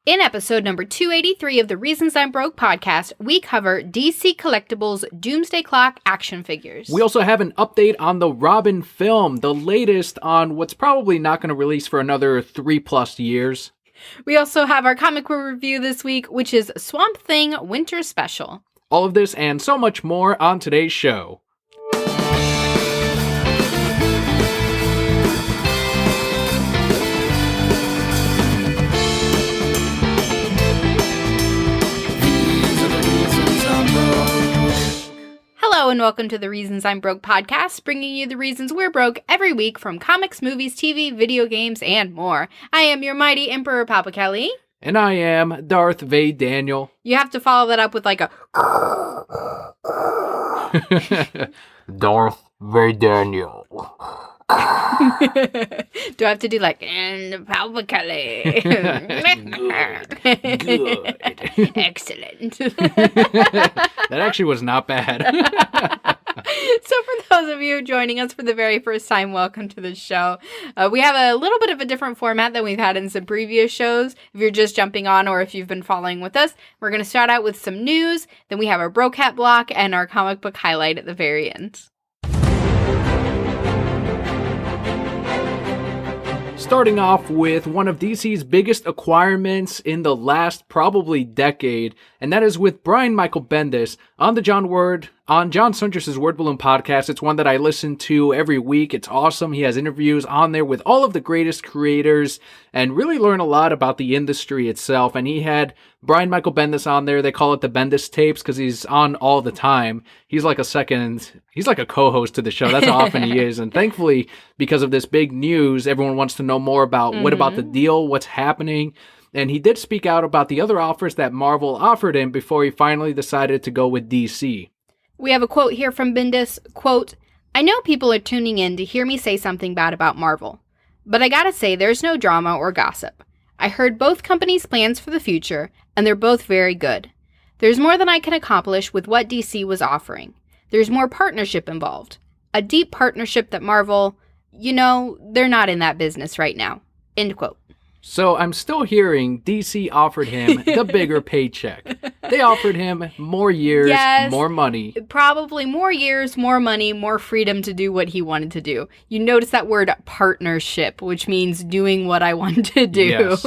In episode number 283 of the Reasons I'm Broke podcast, we cover DC Collectibles Doomsday Clock action figures. We also have an update on the Robin film, the latest on what's probably not going to release for another 3+ years. We also have our comic book review this week, which is Swamp Thing Winter Special. All of this and so much more on today's show. Hello and welcome to the Reasons I'm Broke podcast, bringing you the reasons we're broke every week from comics, movies, TV, video games, and more. I am your mighty Emperor Papa Kelli. And I am Darth Vader Daniel. You have to follow that up with like a... Darth Vader Daniel. Do I have to do like, and Papa Kelli? Good. Excellent. That actually was not bad. So for those of you joining us for the very first time, welcome to the show. We have a little bit of a different format than we've had in some previous shows. If you're just jumping on or if you've been following with us, we're going to start out with some news. Then we have our Broke Hat block and our comic book highlight at the very end. Starting off with one of DC's biggest acquirements in the last probably decade, and that is with Brian Michael Bendis on the John Suntress's Word Balloon podcast. It's one that I listen to every week. It's awesome. He has interviews on there with all of the greatest creators and really learn a lot about the industry itself. And he had Brian Michael Bendis on there. They call it the Bendis tapes because he's on all the time. He's like a co-host to the show. That's how often he is. And thankfully, because of this big news, everyone wants to know more about what about the deal, what's happening. And he did speak out about the other offers that Marvel offered him before he finally decided to go with DC. We have a quote here from Bendis, quote, "I know people are tuning in to hear me say something bad about Marvel, but I gotta say there's no drama or gossip. I heard both companies' plans for the future, and they're both very good. There's more than I can accomplish with what DC was offering. There's more partnership involved. A deep partnership that Marvel, they're not in that business right now." End quote. So I'm still hearing DC offered him the bigger paycheck. They offered him more years, yes, more money. Probably more years, more money, more freedom to do what he wanted to do. You notice that word partnership, which means doing what I want to do. Yes.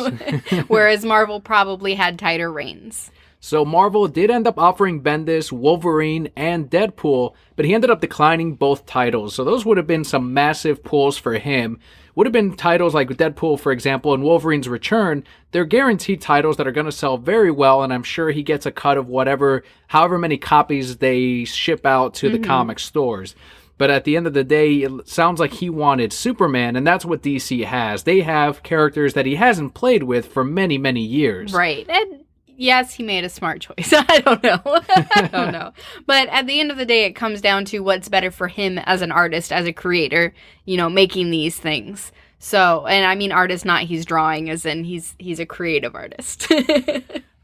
Whereas Marvel probably had tighter reins. So Marvel did end up offering Bendis, Wolverine, and Deadpool, but he ended up declining both titles. So those would have been some massive pulls for him. Would have been titles like Deadpool, for example, and Wolverine's Return. They're guaranteed titles that are going to sell very well, and I'm sure he gets a cut of however many copies they ship out to the comic stores. But at the end of the day, it sounds like he wanted Superman, and that's what DC has. They have characters that he hasn't played with for many, many years. Right, and yes, he made a smart choice. I don't know. But at the end of the day, it comes down to what's better for him as an artist, as a creator, making these things. So, and I mean artist, not he's drawing, as in he's a creative artist.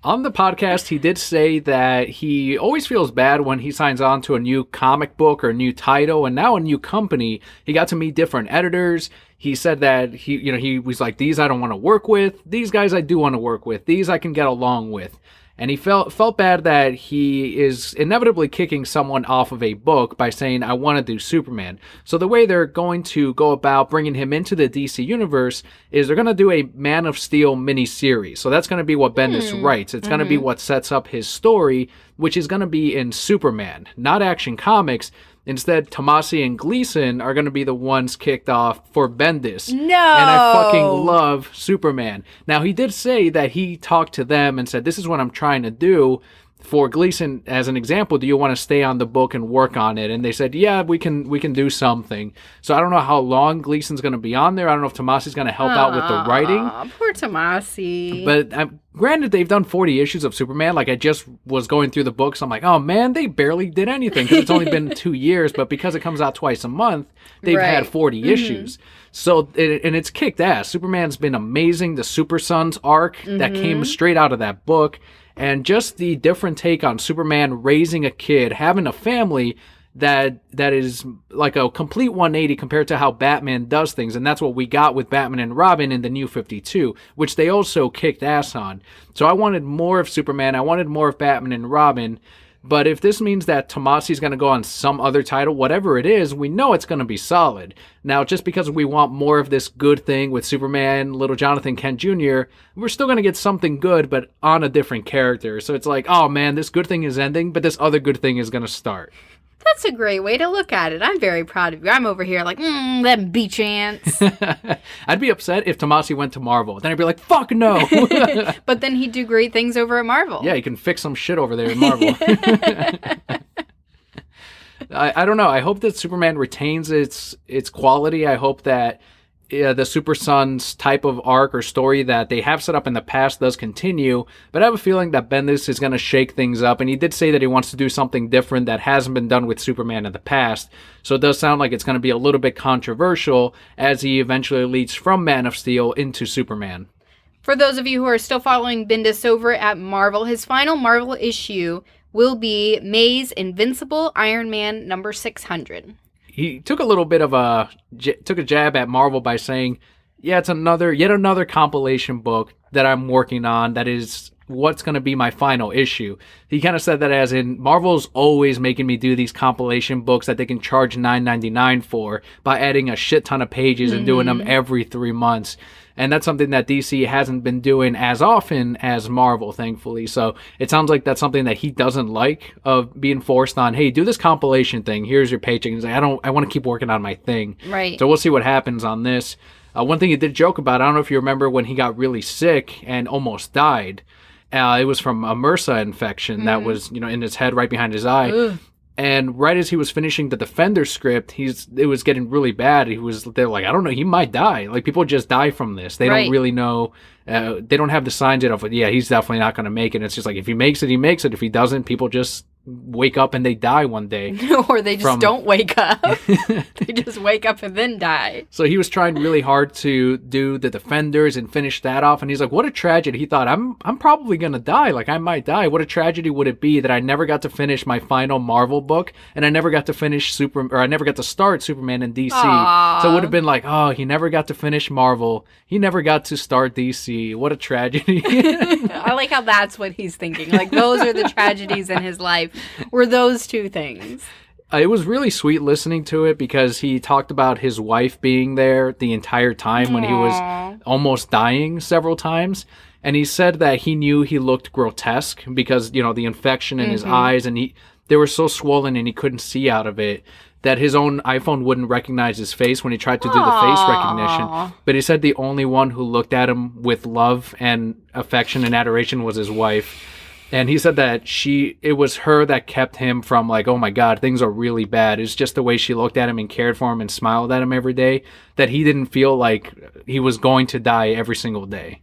On the podcast, he did say that he always feels bad when he signs on to a new comic book or a new title and now a new company. He got to meet different editors. He said that he was like, these I don't want to work with. These guys I do want to work with. These I can get along with. And he felt bad that he is inevitably kicking someone off of a book by saying, I want to do Superman. So the way they're going to go about bringing him into the DC universe is they're going to do a Man of Steel miniseries. So that's going to be what Bendis writes. It's going to be what sets up his story, which is going to be in Superman, not Action Comics. Instead, Tomasi and Gleason are going to be the ones kicked off for Bendis. No! And I fucking love Superman. Now, he did say that he talked to them and said, this is what I'm trying to do. For Gleason, as an example, do you want to stay on the book and work on it? And they said, yeah, we can do something. So I don't know how long Gleason's going to be on there. I don't know if Tomasi's going to help out with the writing. Poor Tomasi. But granted, they've done 40 issues of Superman. Like, I just was going through the books. I'm like, oh, man, they barely did anything because it's only been 2 years. But because it comes out twice a month, they've had 40 issues. So, and it's kicked ass. Superman's been amazing. The Super Sons arc that came straight out of that book. And just the different take on Superman raising a kid, having a family, that is like a complete 180 compared to how Batman does things. And that's what we got with Batman and Robin in the New 52, which they also kicked ass on. So I wanted more of Superman. I wanted more of Batman and Robin. But if this means that Tomasi's going to go on some other title, whatever it is, we know it's going to be solid. Now, just because we want more of this good thing with Superman, Little Jonathan Kent Jr., we're still going to get something good, but on a different character. So it's like, oh man, this good thing is ending, but this other good thing is going to start. That's a great way to look at it. I'm very proud of you. I'm over here like, them beach ants. I'd be upset if Tomasi went to Marvel. Then I'd be like, fuck no. But then he'd do great things over at Marvel. Yeah, he can fix some shit over there in Marvel. I don't know. I hope that Superman retains its quality. I hope that the Super Sons type of arc or story that they have set up in the past does continue, but I have a feeling that Bendis is going to shake things up, and he did say that he wants to do something different that hasn't been done with Superman in the past, so it does sound like it's going to be a little bit controversial as he eventually leads from Man of Steel into Superman. For those of you who are still following Bendis over at Marvel, his final Marvel issue will be May's Invincible Iron Man number 600. He took a little bit of a jab at Marvel by saying, yeah, it's yet another compilation book that I'm working on that is what's going to be my final issue. He kind of said that as in, Marvel's always making me do these compilation books that they can charge $9.99 for by adding a shit ton of pages and doing them every 3 months. And that's something that DC hasn't been doing as often as Marvel, thankfully. So it sounds like that's something that he doesn't like, of being forced on, hey, do this compilation thing. Here's your paycheck. He's like, I want to keep working on my thing. Right. So we'll see what happens on this. One thing he did joke about, I don't know if you remember when he got really sick and almost died. It was from a MRSA infection that was, in his head right behind his eye. Ugh. And right as he was finishing the Defender script, it was getting really bad. They're like, I don't know, he might die. Like, people just die from this. They don't really know. They don't have the signs yet of, yeah, he's definitely not going to make it. It's just like, if he makes it, he makes it. If he doesn't, people just wake up and they die one day. Or they just don't wake up. They just wake up and then die. So he was trying really hard to do the Defenders and finish that off. And he's like, what a tragedy. He thought, I'm probably going to die. Like, I might die. What a tragedy would it be that I never got to finish my final Marvel book and I never got to finish I never got to start Superman in DC. Aww. So it would have been like, oh, he never got to finish Marvel. He never got to start DC. What a tragedy. I like how that's what he's thinking. Like, those are the tragedies in his life. Were those two things. It was really sweet listening to it because he talked about his wife being there the entire time when he was almost dying several times. And he said that he knew he looked grotesque because, the infection in his eyes, and they were so swollen and he couldn't see out of it that his own iPhone wouldn't recognize his face when he tried to do the face recognition. But he said the only one who looked at him with love and affection and adoration was his wife. And he said that it was her that kept him from like, oh my God, things are really bad. It's just the way she looked at him and cared for him and smiled at him every day that he didn't feel like he was going to die every single day.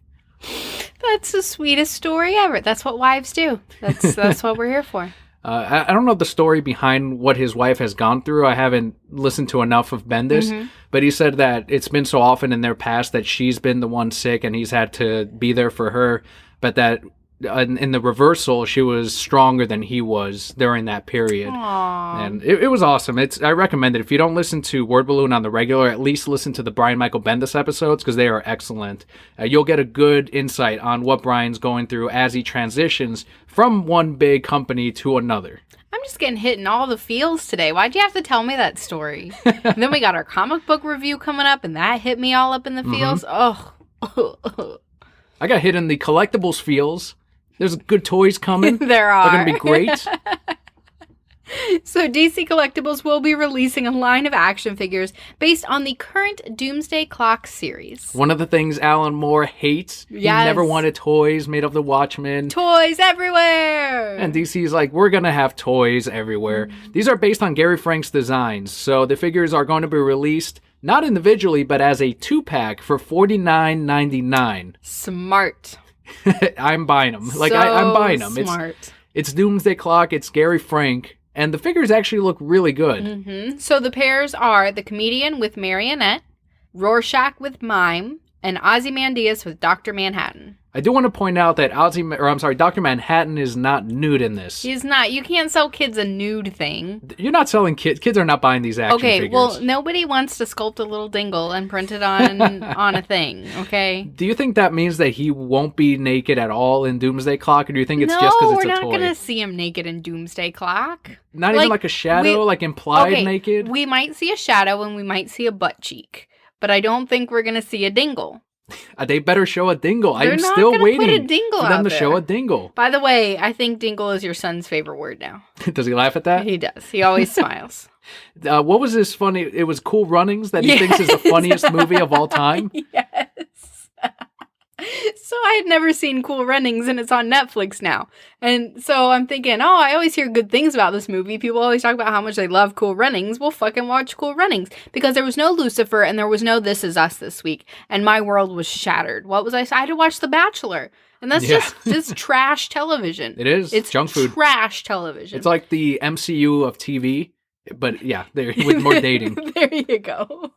That's the sweetest story ever. That's what wives do. That's what we're here for. I don't know the story behind what his wife has gone through. I haven't listened to enough of Bendis, but he said that it's been so often in their past that she's been the one sick and he's had to be there for her, but that in the reversal, she was stronger than he was during that period. Aww. And it was awesome. I recommend it. If you don't listen to Word Balloon on the regular, at least listen to the Brian Michael Bendis episodes because they are excellent. You'll get a good insight on what Brian's going through as he transitions from one big company to another. I'm just getting hit in all the feels today. Why'd you have to tell me that story? And then we got our comic book review coming up, and that hit me all up in the feels. Oh. I got hit in the collectibles feels. There's good toys coming. There are. They're going to be great. So DC Collectibles will be releasing a line of action figures based on the current Doomsday Clock series. One of the things Alan Moore hates. Yes. He never wanted toys made of the Watchmen. Toys everywhere! And DC's like, we're going to have toys everywhere. These are based on Gary Frank's designs. So the figures are going to be released not individually, but as a 2-pack for $49.99. Smart. I'm buying them. I'm buying them. Smart. It's Doomsday Clock. It's Gary Frank. And the figures actually look really good. So the pairs are the Comedian with Marionette, Rorschach with Mime, and Ozymandias with Dr. Manhattan. I do want to point out that Dr. Manhattan is not nude in this. He's not. You can't sell kids a nude thing. You're not selling kids. Kids are not buying these action figures. Okay, well, nobody wants to sculpt a little dingle and print it on on a thing, okay? Do you think that means that he won't be naked at all in Doomsday Clock, or do you think it's just because it's a toy? No, we're not going to see him naked in Doomsday Clock. Not even like a shadow, implied naked? We might see a shadow and we might see a butt cheek, but I don't think we're going to see a dingle. They better show a dingle. They're I'm still waiting put a dingle for them out to there. show a dingle. By the way, I think dingle is your son's favorite word now. Does he laugh at that? He does. He always smiles. What was this funny? It was Cool Runnings that he thinks is the funniest movie of all time? Yes. So I had never seen Cool Runnings, and it's on Netflix now. And so I'm thinking, I always hear good things about this movie. People always talk about how much they love Cool Runnings. We'll fucking watch Cool Runnings. Because there was no Lucifer, and there was no This Is Us this week. And my world was shattered. What was I had to watch The Bachelor. And that's just trash television. It is. It's junk food. Trash television. It's like the MCU of TV, but with more dating. There you go.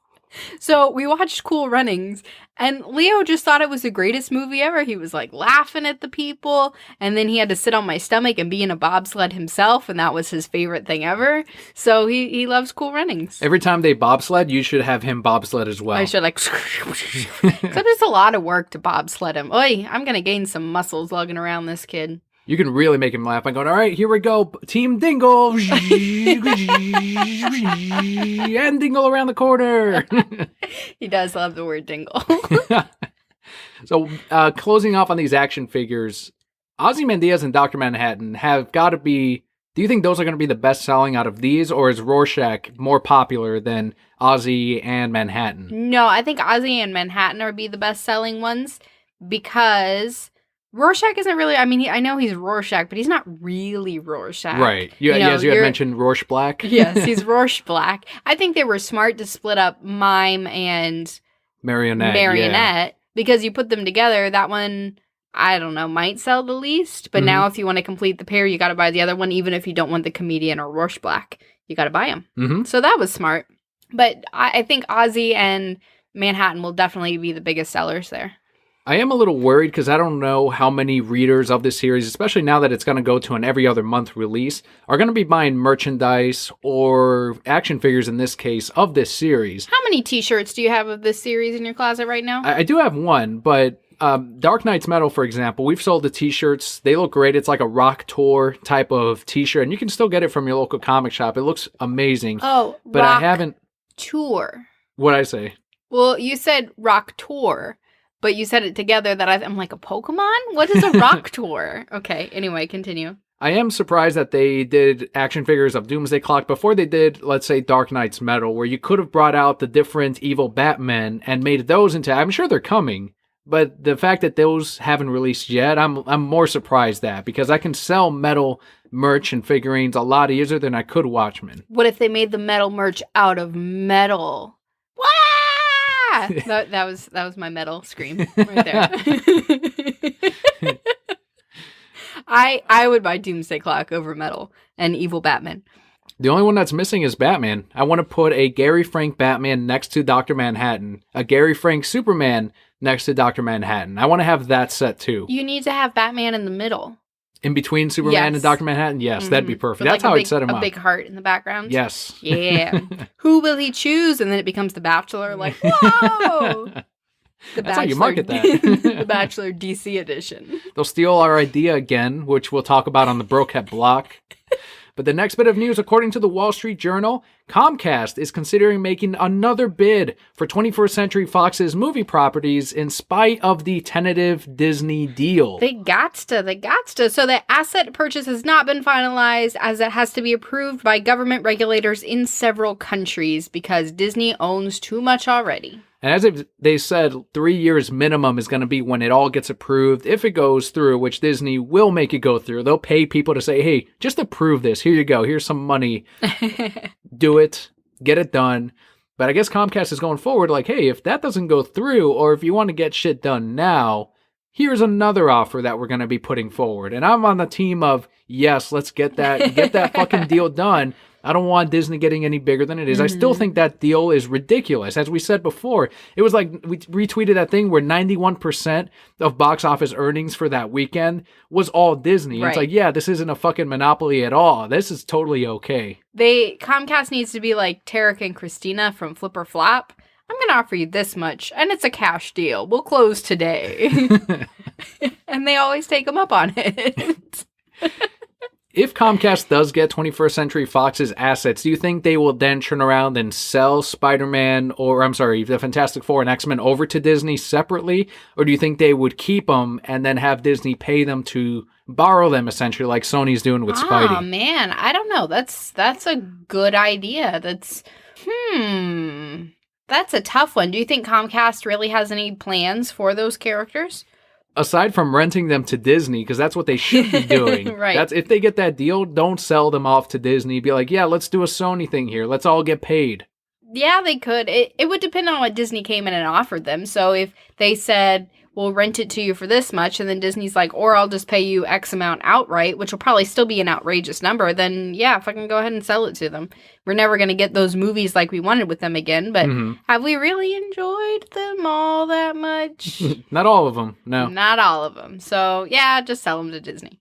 So we watched Cool Runnings, and Leo just thought it was the greatest movie ever. He was like laughing at the people, and then he had to sit on my stomach and be in a bobsled himself, and that was his favorite thing ever. So he loves Cool Runnings. Every time they bobsled, you should have him bobsled as well. I should except it's a lot of work to bobsled him. Oy, I'm gonna gain some muscles lugging around this kid. You can really make him laugh by going, all right, here we go, Team Dingle, and Dingle around the corner. He does love the word dingle. So, closing off on these action figures, Ozymandias and Dr. Manhattan have got to be, do you think those are going to be the best selling out of these, or is Rorschach more popular than Ozzy and Manhattan? No, I think Ozzy and Manhattan are be the best selling ones because Rorschach isn't really, I know he's Rorschach, but he's not really Rorschach. Right. You had mentioned Rorsch Black. Yes, he's Rorsch Black. I think they were smart to split up Mime and Marionette because you put them together, that one, I don't know, might sell the least. But now if you want to complete the pair, you got to buy the other one, even if you don't want the comedian or Rorsch Black. You got to buy them. Mm-hmm. So that was smart. But I think Ozzy and Manhattan will definitely be the biggest sellers there. I am a little worried because I don't know how many readers of this series, especially now that it's going to go to an every other month release, are going to be buying merchandise or action figures in this case of this series. How many t-shirts do you have of this series in your closet right now? I do have one, but Dark Knight's Metal, for example, we've sold the t-shirts. They look great. It's like a Rock Tour type of t-shirt, and you can still get it from your local comic shop. It looks amazing. Oh, but Rock I haven't. Tour. What'd I say? Well, you said Rock Tour. But you said it together that I'm like, a Pokemon? What is a Rock Tour? Okay, anyway, continue. I am surprised that they did action figures of Doomsday Clock before they did, let's say, Dark Knight's Metal, where you could have brought out the different evil Batmen and made those into, I'm sure they're coming, but the fact that those haven't released yet, I'm more surprised at, because I can sell metal merch and figurines a lot easier than I could Watchmen. What if they made the metal merch out of metal? that was my metal scream right there. I would buy Doomsday Clock over metal and evil Batman. The only one that's missing is Batman. I want to put a Gary Frank Batman next to Dr. Manhattan, a Gary Frank Superman next to Dr. Manhattan. I want to have that set too. You need to have Batman in the middle. In between Superman and Dr. Manhattan? Yes, that'd be perfect. That's how I'd set him up. A big heart in the background? Yes. Yeah. Who will he choose? And then it becomes The Bachelor. Like, whoa! That's how you market that. The Bachelor DC edition. They'll steal our idea again, which we'll talk about on the Broket block. But the next bit of news, according to the Wall Street Journal, Comcast is considering making another bid for 21st Century Fox's movie properties in spite of the tentative Disney deal. They got to. So the asset purchase has not been finalized as it has to be approved by government regulators in several countries because Disney owns too much already. And as they said, 3 years minimum is going to be when it all gets approved. If it goes through, which Disney will make it go through, they'll pay people to say, hey, just approve this. Here you go. Here's some money. Do it. Get it done. But I guess Comcast is going forward like, hey, if that doesn't go through, or if you want to get shit done now, here's another offer that we're going to be putting forward. And I'm on the team of, yes, let's get that fucking deal done. I don't want Disney getting any bigger than it is. I still think that deal is ridiculous. As we said before, it was like we retweeted that thing where 91% of box office earnings for that weekend was all Disney. Right. It's like, yeah, this isn't a fucking monopoly at all. This is totally okay. Comcast needs to be like Tarek and Christina from Flip or Flop. I'm going to offer you this much, and it's a cash deal. We'll close today. And they always take them up on it. If Comcast does get 21st Century Fox's assets, do you think they will then turn around and sell Spider-Man, or I'm sorry, the Fantastic Four and X-Men over to Disney separately? Or do you think they would keep them and then have Disney pay them to borrow them, essentially, like Sony's doing with Spidey? Oh, man. I don't know. That's a good idea. That's a tough one. Do you think Comcast really has any plans for those characters? Aside from renting them to Disney, because that's what they should be doing. Right. That's if they get that deal, don't sell them off to Disney. Be like, yeah, let's do a Sony thing here. Let's all get paid. Yeah, they could. It would depend on what Disney came in and offered them. So if they said, we'll rent it to you for this much, and then Disney's like, or I'll just pay you X amount outright, which will probably still be an outrageous number, then yeah, fucking go ahead and sell it to them. We're never going to get those movies like we wanted with them again, but have we really enjoyed them all that much? Not all of them, no. Not all of them. So yeah, just sell them to Disney.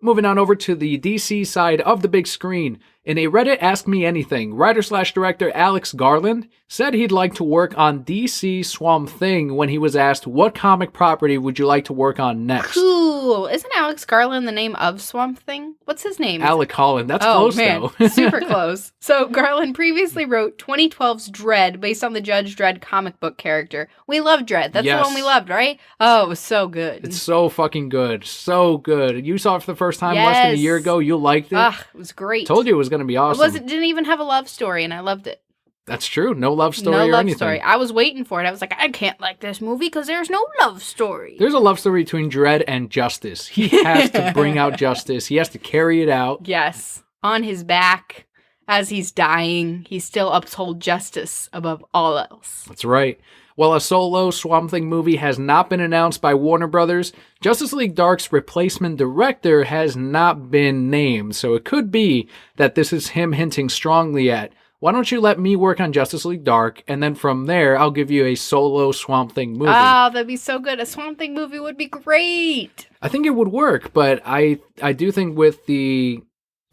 Moving on over to the DC side of the big screen. In a Reddit Ask Me Anything, writer/director Alex Garland said he'd like to work on DC Swamp Thing when he was asked, what comic property would you like to work on next? Cool. Isn't Alex Garland the name of Swamp Thing? What's his name? Alec Holland. That's close, man. though. Super close. So Garland previously wrote 2012's Dredd based on the Judge Dredd comic book character. We love Dredd. That's the one we loved, right? Oh, it was so good. It's so fucking good. So good. You saw it for the first time less than a year ago. You liked it. It was great. Told you it was going to be awesome. It didn't even have a love story, and I loved it. That's true. No love story no or love anything. Story. I was waiting for it. I was like, I can't like this movie because there's no love story. There's a love story between Dredd and Justice. He has to bring out Justice. He has to carry it out. Yes. On his back, as he's dying, he still upholds justice above all else. That's right. While a solo Swamp Thing movie has not been announced by Warner Brothers, Justice League Dark's replacement director has not been named, so it could be that this is him hinting strongly at, why don't you let me work on Justice League Dark, and then from there, I'll give you a solo Swamp Thing movie. Oh, that'd be so good. A Swamp Thing movie would be great. I think it would work, but I do think with the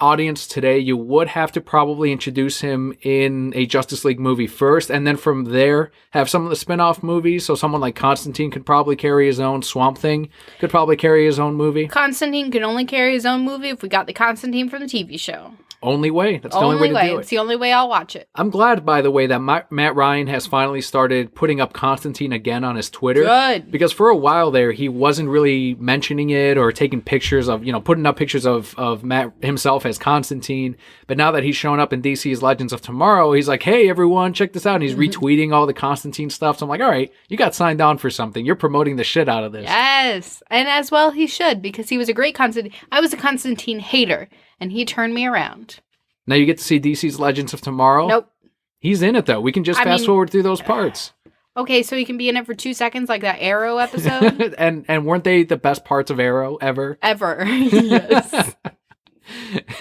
audience today, you would have to probably introduce him in a Justice League movie first, and then from there have some of the spin-off movies. So someone like Constantine could probably carry his own, Swamp Thing could probably carry his own movie. Constantine could only carry his own movie if we got the Constantine from the TV show. Only way. That's the only way to do it. It's the only way I'll watch it. I'm glad, by the way, that Matt Ryan has finally started putting up Constantine again on his Twitter. Good. Because for a while there, he wasn't really mentioning it or taking pictures of, putting up pictures of Matt himself as Constantine. But now that he's shown up in DC's Legends of Tomorrow, he's like, hey, everyone, check this out. And he's retweeting all the Constantine stuff. So I'm like, all right, you got signed on for something. You're promoting the shit out of this. Yes. And as well he should, because he was a great Constantine. I was a Constantine hater, and he turned me around. Now you get to see DC's Legends of Tomorrow. Nope. He's in it, though. We can just fast forward through those parts. Okay, so he can be in it for 2 seconds like that Arrow episode? and weren't they the best parts of Arrow ever? Ever. Yes.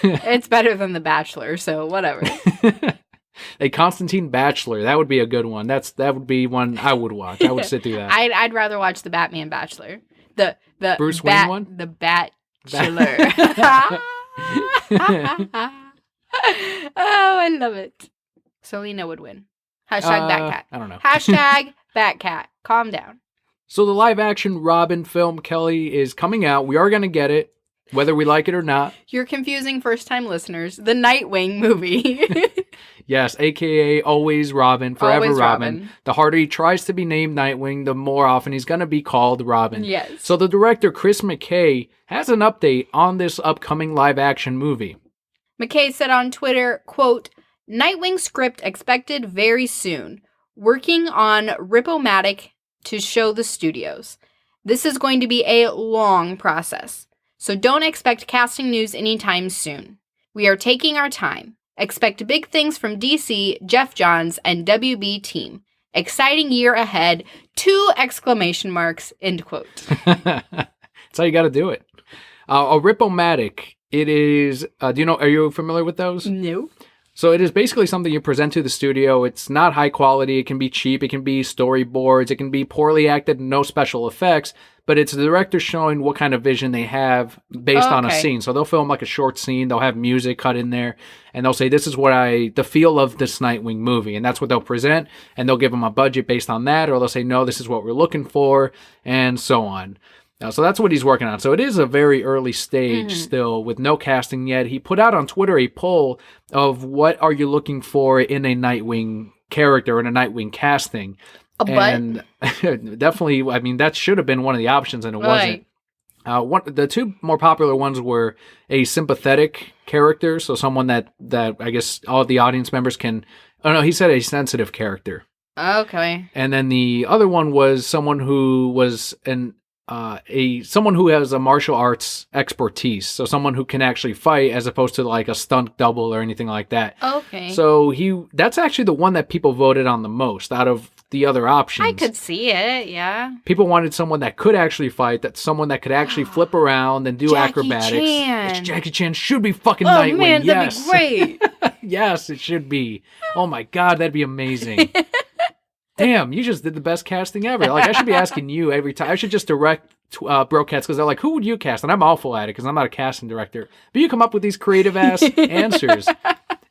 It's better than The Bachelor, so whatever. A Constantine Bachelor. That would be a good one. That would be one I would watch. I would sit through that. I'd rather watch the Batman Bachelor. The Bruce Wayne one? The Bachelor. Oh, I love it. Selena would win. Hashtag Batcat. I don't know. Hashtag Batcat. Calm down. So the live-action Robin film, Kelli, is coming out. We are going to get it, whether we like it or not. You're confusing first-time listeners. The Nightwing movie. Yes, a.k.a. Always Robin, Forever Always Robin. The harder he tries to be named Nightwing, the more often he's going to be called Robin. Yes. So the director, Chris McKay, has an update on this upcoming live-action movie. McKay said on Twitter, quote, Nightwing script expected very soon. Working on Rip-O-Matic to show the studios. This is going to be a long process, so don't expect casting news anytime soon. We are taking our time. Expect big things from DC, Jeff Johns, and WB team. Exciting year ahead. 2 exclamation marks. End quote. That's how you got to do it. A Rip-O-Matic. It is, are you familiar with those? No. So it is basically something you present to the studio. It's not high quality. It can be cheap. It can be storyboards. It can be poorly acted, no special effects. But it's the director showing what kind of vision they have based on a scene. So they'll film like a short scene. They'll have music cut in there. And they'll say, this is what the feel of this Nightwing movie. And that's what they'll present. And they'll give them a budget based on that. Or they'll say, no, this is what we're looking for. And so on. So that's what he's working on. So it is a very early stage still with no casting yet. He put out on Twitter a poll of what are you looking for in a Nightwing character, in a Nightwing casting. And definitely, I mean, that should have been one of the options, and it wasn't. The 2 more popular ones were a sympathetic character, so someone that I guess all the audience members can... Oh, no, he said a sensitive character. Okay. And then the other one was someone who was someone who has a martial arts expertise, so someone who can actually fight as opposed to like a stunt double or anything like that. Okay. So that's actually the one that people voted on the most out of the other options. I could see it, yeah. People wanted someone that could actually fight, someone that could actually flip around and do Jackie acrobatics. Chan. Jackie Chan should be fucking Nightwing. Oh man, yes. that'd be great. Yes, it should be. Oh my God, that'd be amazing. Damn, you just did the best casting ever. Like, I should be asking you every time. I should just direct Brocats because they're like, who would you cast? And I'm awful at it because I'm not a casting director. But you come up with these creative-ass answers.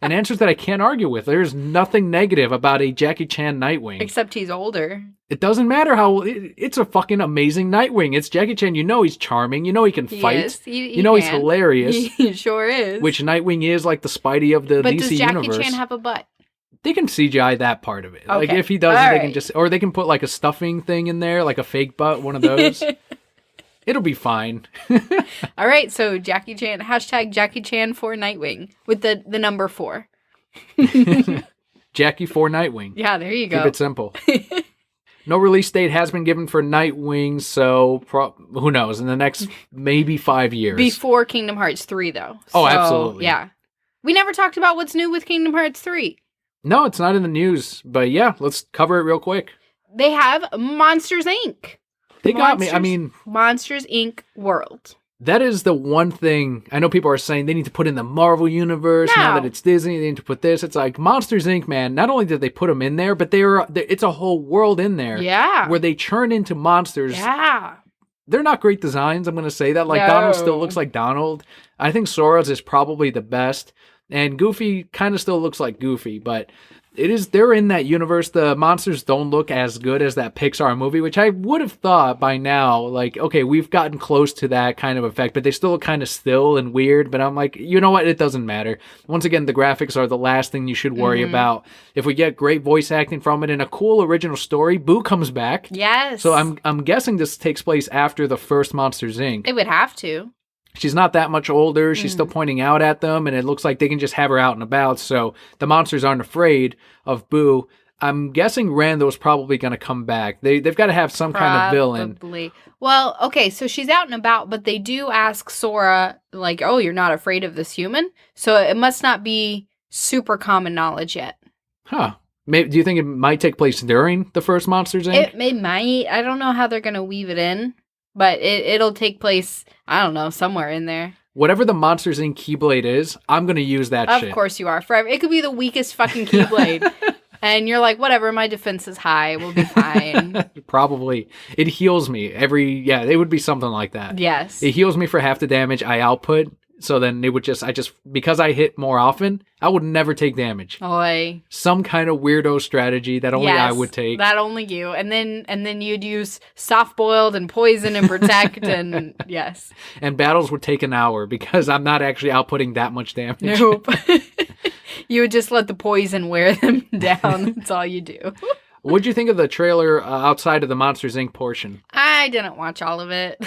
And answers that I can't argue with. There's nothing negative about a Jackie Chan Nightwing. Except he's older. It doesn't matter how... It's a fucking amazing Nightwing. It's Jackie Chan. You know he's charming. You know he can fight. He know he's hilarious. He sure is. Which Nightwing is like the Spidey of the DC universe. But does Jackie Chan have a butt? They can CGI that part of it. Okay. Like, if he doesn't, they can just... Or they can put like a stuffing thing in there, like a fake butt, one of those. It'll be fine. All right, so Jackie Chan, hashtag Jackie4Nightwing with the number 4. Jackie4Nightwing. Yeah, there you go. Keep it simple. No release date has been given for Nightwing, so who knows? In the next maybe 5 years. Before Kingdom Hearts 3, though. Oh, absolutely. Yeah. We never talked about what's new with Kingdom Hearts 3. No, it's not in the news, but yeah, let's cover it real quick. They have Monsters, Inc. Got me. I mean... Monsters, Inc. World. That is the one thing, I know people are saying they need to put in the Marvel universe, now that it's Disney, they need to put this. It's like, Monsters, Inc., man, not only did they put them in there, but it's a whole world in there. Yeah. Where they churn into monsters. Yeah. They're not great designs, I'm going to say that. Like, Donald still looks like Donald. I think Sora's is probably the best. And Goofy kind of still looks like Goofy, but... They're in that universe. The monsters don't look as good as that Pixar movie, which I would have thought by now, like, okay, we've gotten close to that kind of effect, but they still look kind of still and weird. But I'm like, you know what? It doesn't matter. Once again, the graphics are the last thing you should worry about. If we get great voice acting from it and a cool original story, Boo comes back. Yes. So I'm guessing this takes place after the first Monsters, Inc. It would have to. She's not that much older. She's still pointing out at them, and it looks like they can just have her out and about, so the monsters aren't afraid of Boo. I'm guessing Randall's probably going to come back. They've got to have some kind of villain. Probably. Well, okay, so she's out and about, but they do ask Sora, like, oh, you're not afraid of this human? So it must not be super common knowledge yet. Huh. Maybe, do you think it might take place during the first Monsters, Inc.? It might. I don't know how they're going to weave it in. But it'll take place, I don't know, somewhere in there. Whatever the Monsters Inc. Keyblade is, I'm going to use that shit. Of course you are. Forever. It could be the weakest fucking Keyblade. And you're like, whatever, my defense is high. We'll be fine. Probably. It heals me it would be something like that. Yes. It heals me for half the damage I output. So then it would because I hit more often, I would never take damage. Oy. Some kind of weirdo strategy that only I would take. That only you. And then you'd use soft boiled and poison and protect and yes. And battles would take an hour because I'm not actually outputting that much damage. Nope. You would just let the poison wear them down. That's all you do. What'd you think of the trailer outside of the Monsters, Inc. portion? I didn't watch all of it.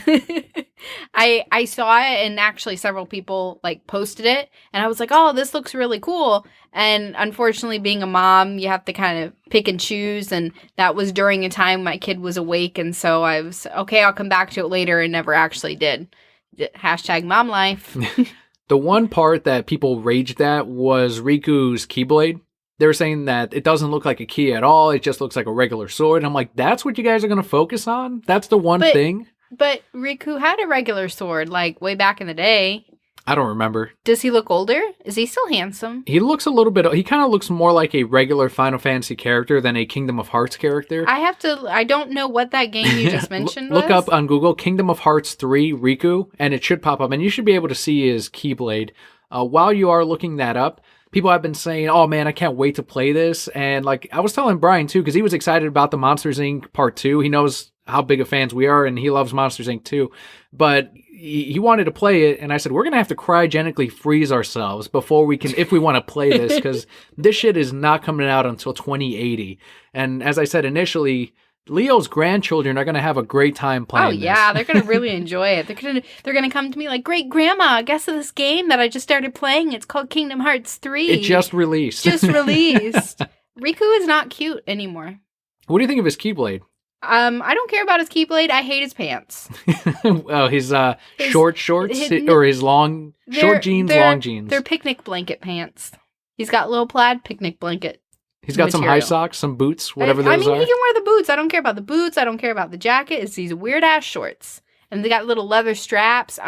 I saw it, and actually several people, like, posted it, and I was like, oh, this looks really cool. And unfortunately, being a mom, you have to kind of pick and choose, and that was during a time my kid was awake, and so I was, okay, I'll come back to it later, and never actually did. Hashtag mom life. The one part that people raged at was Riku's Keyblade. They were saying that it doesn't look like a key at all. It just looks like a regular sword. And I'm like, that's what you guys are going to focus on? That's the one thing? But Riku had a regular sword, like, way back in the day. I don't remember. Does he look older? Is he still handsome? He looks a little bit... He kind of looks more like a regular Final Fantasy character than a Kingdom of Hearts character. I don't know what that game you just mentioned was. Look up on Google, Kingdom of Hearts 3 Riku, and it should pop up. And you should be able to see his Keyblade. While you are looking that up, people have been saying, oh man, I can't wait to play this. And like I was telling Brian too, because he was excited about the Monsters Inc. Part 2. He knows how big of fans we are, and he loves Monsters Inc. too. But he wanted to play it, and I said, we're going to have to cryogenically freeze ourselves before we can, if we want to play this, because this shit is not coming out until 2080. And as I said initially, Leo's grandchildren are going to have a great time playing this. Oh, yeah, they're going to really enjoy it. They're going to come to me like, great grandma, guess of this game that I just started playing? It's called Kingdom Hearts 3. It just released. Riku is not cute anymore. What do you think of his Keyblade? I don't care about his Keyblade. I hate his pants. Oh, his short shorts or his long short jeans, long jeans. They're picnic blanket pants. He's got low plaid picnic blanket. He's got some high socks, some boots, whatever those are. He can wear the boots. I don't care about the boots. I don't care about the jacket. It's these weird ass shorts, and they got little leather straps.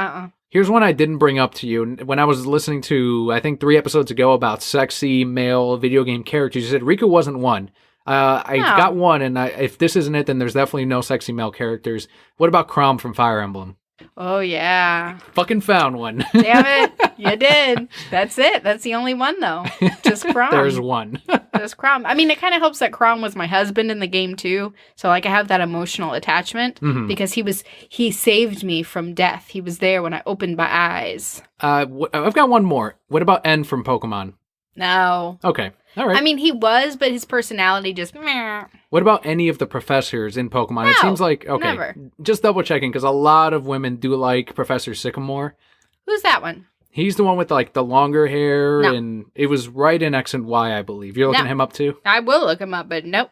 Here's one I didn't bring up to you. When I was listening to, I think 3 episodes ago about sexy male video game characters, you said Riku wasn't one. I got one, and if this isn't it, then there's definitely no sexy male characters. What about Chrom from Fire Emblem? Oh, yeah. Fucking found one. Damn it. You did. That's it. That's the only one, though. Just Chrom. There's one. Just Chrom. I mean, it kind of helps that Chrom was my husband in the game, too. So, like, I have that emotional attachment because he saved me from death. He was there when I opened my eyes. I've got one more. What about N from Pokemon? No. Okay. All right. I mean, he was, but his personality just... Meh. What about any of the professors in Pokemon? No, it seems like... Okay. Never. Just double checking, because a lot of women do like Professor Sycamore. Who's that one? He's the one with, like, the longer hair, No. and it was right in X and Y, I believe. You're looking him up, too? I will look him up, but nope.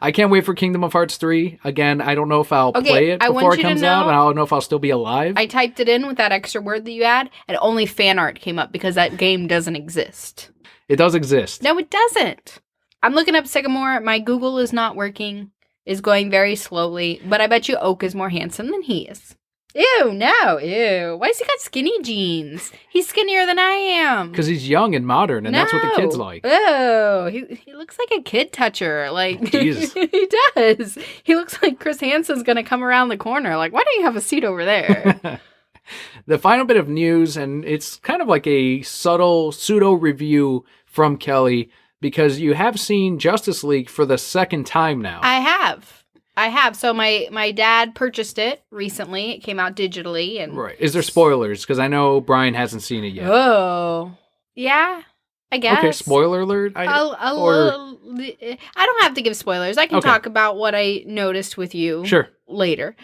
I can't wait for Kingdom of Hearts 3. Again, I don't know if I'll play it before it comes out. I don't know if I'll still be alive. I typed it in with that extra word that you add, and only fan art came up because that game doesn't exist. It does exist. No, it doesn't. I'm looking up Sycamore. My Google is not working. Is going very slowly, but I bet you Oak is more handsome than he is. Ew, no, ew. Why has he got skinny jeans? He's skinnier than I am. Because he's young and modern, and that's what the kids like. Oh, he looks like a kid toucher. Like, Jesus. He does. He looks like Chris Hansen's going to come around the corner. Like, why don't you have a seat over there? The final bit of news, and it's kind of like a subtle pseudo-review from Kelli, because you have seen Justice League for the second time now. I have. So my dad purchased it recently. It came out digitally. And right. Is there spoilers? Because I know Brian hasn't seen it yet. Oh. Yeah, I guess. Okay, spoiler alert? I don't have to give spoilers. I can talk about what I noticed with you later.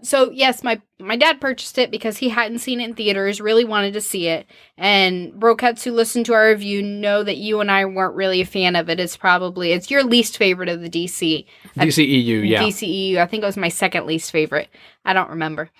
So yes, my dad purchased it because he hadn't seen it in theaters, really wanted to see it. And Brokets, who listened to our review, know that you and I weren't really a fan of it. It's your least favorite of the DC. DCEU, yeah. DCEU. I think it was my second least favorite. I don't remember.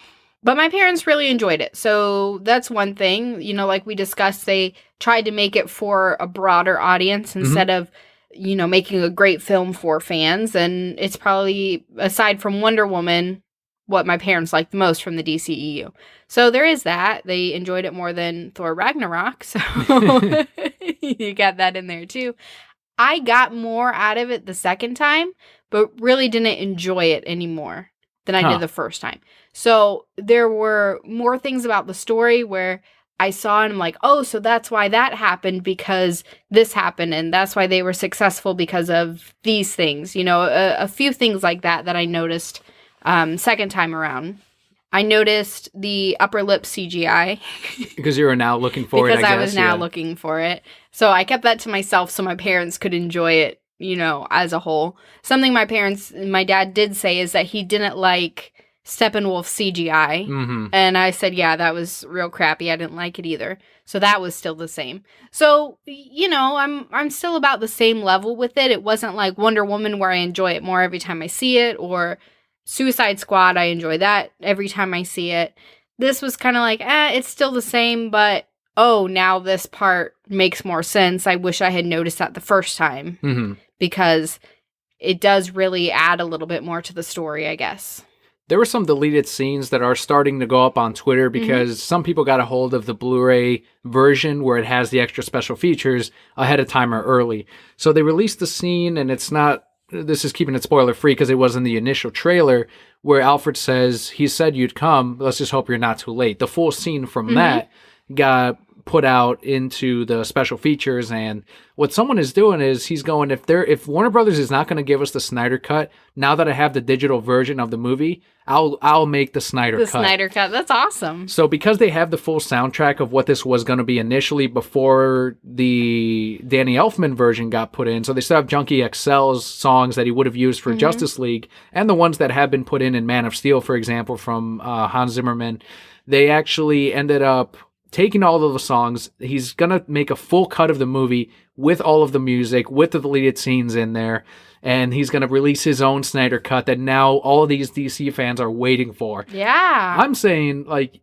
But my parents really enjoyed it. So that's one thing. You know, like we discussed, they tried to make it for a broader audience instead of, you know, making a great film for fans. And it's probably, aside from Wonder Woman, what my parents liked the most from the DCEU. So there is that. They enjoyed it more than Thor Ragnarok. So you got that in there too. I got more out of it the second time, but really didn't enjoy it anymore than I did the first time. So there were more things about the story where I saw and I'm like, oh, so that's why that happened, because this happened, and that's why they were successful because of these things. You know, a few things like that I noticed second time around. I noticed the upper lip CGI. Because you were now looking for it, I guess. Because I was now looking for it. So I kept that to myself so my parents could enjoy it, you know, as a whole. Something my dad did say is that he didn't like Steppenwolf CGI. Mm-hmm. And I said, yeah, that was real crappy. I didn't like it either. So that was still the same. So, you know, I'm still about the same level with it. It wasn't like Wonder Woman where I enjoy it more every time I see it, or Suicide Squad, I enjoy that every time I see it. This was kind of like, it's still the same, but oh, now this part makes more sense. I wish I had noticed that the first time. Mm-hmm. Because it does really add a little bit more to the story, I guess. There were some deleted scenes that are starting to go up on Twitter because some people got a hold of the Blu-ray version where it has the extra special features ahead of time or early. So they released the scene, and it's not, this is keeping it spoiler free because it was in the initial trailer, where Alfred says, he said you'd come, let's just hope you're not too late. The full scene from that got put out into the special features, and what someone is doing is he's going, if Warner Brothers is not going to give us the Snyder cut, now that I have the digital version of the movie, I'll make the Snyder cut. The Snyder cut, that's awesome. So because they have the full soundtrack of what this was going to be initially before the Danny Elfman version got put in, so they still have Junkie XL's songs that he would have used for Justice League, and the ones that have been put in Man of Steel, for example, from Hans Zimmerman. They actually ended up taking all of the songs. He's going to make a full cut of the movie with all of the music, with the deleted scenes in there, and he's going to release his own Snyder cut that now all of these DC fans are waiting for. Yeah. I'm saying, like,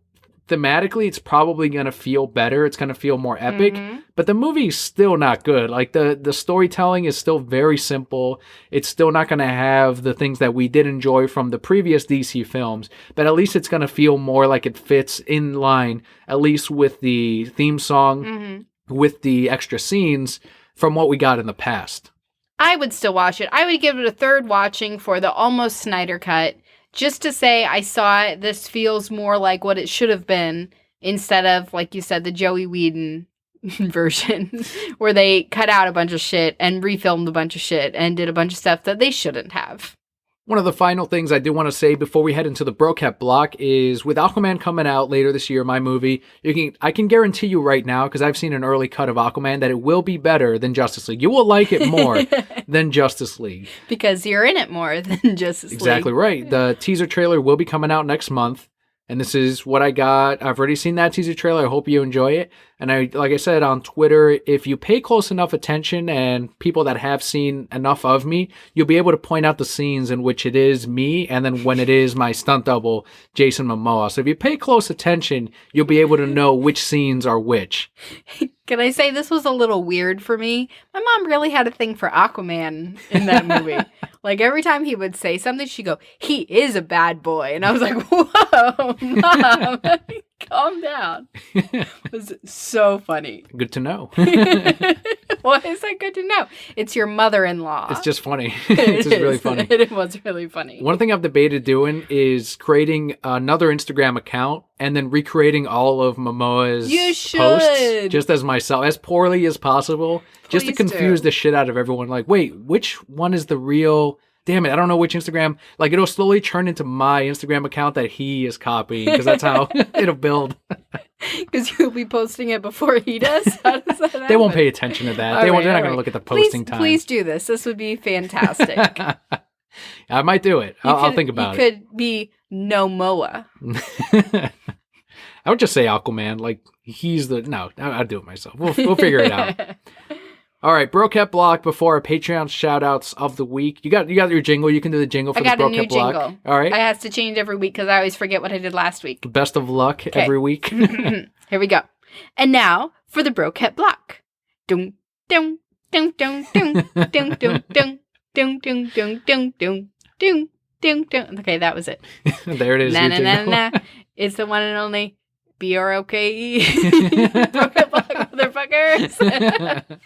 thematically, it's probably going to feel better. It's going to feel more epic, but the movie's still not good. Like, the storytelling is still very simple. It's still not going to have the things that we did enjoy from the previous DC films, but at least it's going to feel more like it fits in line, at least with the theme song, with the extra scenes from what we got in the past. I would still watch it. I would give it a third watching for the almost Snyder cut, just to say I saw it. This feels more like what it should have been instead of, like you said, the Joey Whedon version where they cut out a bunch of shit and refilmed a bunch of shit and did a bunch of stuff that they shouldn't have. One of the final things I do want to say before we head into the Brocat block is with Aquaman coming out later this year, my movie, I can guarantee you right now, because I've seen an early cut of Aquaman, that it will be better than Justice League. You will like it more than Justice League. Because you're in it more than Justice League. Exactly right. The teaser trailer will be coming out next month. And this is what I got. I've already seen that teaser trailer. I hope you enjoy it. And like I said on Twitter, if you pay close enough attention and people that have seen enough of me, you'll be able to point out the scenes in which it is me and then when it is my stunt double, Jason Momoa. So if you pay close attention, you'll be able to know which scenes are which. Can I say this was a little weird for me? My mom really had a thing for Aquaman in that movie. Like, every time he would say something, she'd go, "He is a bad boy." And I was like, whoa, Mom, calm down. It was so funny. Good to know. Why is that good to know? It's your mother-in-law. It's just funny. It's just really funny. It was really funny. One thing I've debated doing is creating another Instagram account and then recreating all of Momoa's posts just as myself, as poorly as possible, just to confuse the shit out of everyone. Like, wait, which one is the real... Damn it, I don't know which Instagram... Like, it'll slowly turn into my Instagram account that he is copying, because that's how it'll build. Because you'll be posting it before he does? How does that happen? They won't pay attention to that. They're not going to look at the posting time. Please do this. This would be fantastic. I might do it. I'll think about it. You could be No Moa. I would just say Aquaman. Like, he's the... No, I'll do it myself. We'll figure it out. All right, Brocat block before our Patreon shout-outs of the week. You got your jingle. You can do the jingle for the Brocat block. I got a new jingle. All right. I have to change every week because I always forget what I did last week. Best of luck every week. Here we go. And now for the Brocat block. Dum dum dum dum dum dum dum dum dum dum dum dum dum dum dum dum. Okay, that was it. There it is. Na na na na. It's the one and only BROKE. Brocat block, motherfuckers.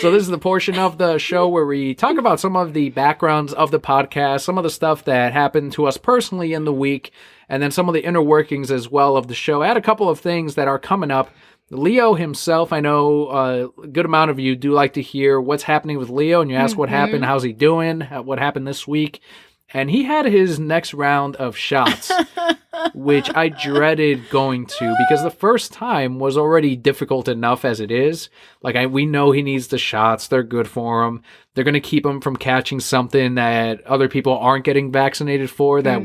So this is the portion of the show where we talk about some of the backgrounds of the podcast, some of the stuff that happened to us personally in the week, and then some of the inner workings as well of the show. I had a couple of things that are coming up. Leo himself, I know a good amount of you do like to hear what's happening with Leo, and you ask what happened, how's he doing, what happened this week. And he had his next round of shots, which I dreaded going to because the first time was already difficult enough as it is. Like, we know he needs the shots. They're good for him. They're going to keep him from catching something that other people aren't getting vaccinated for that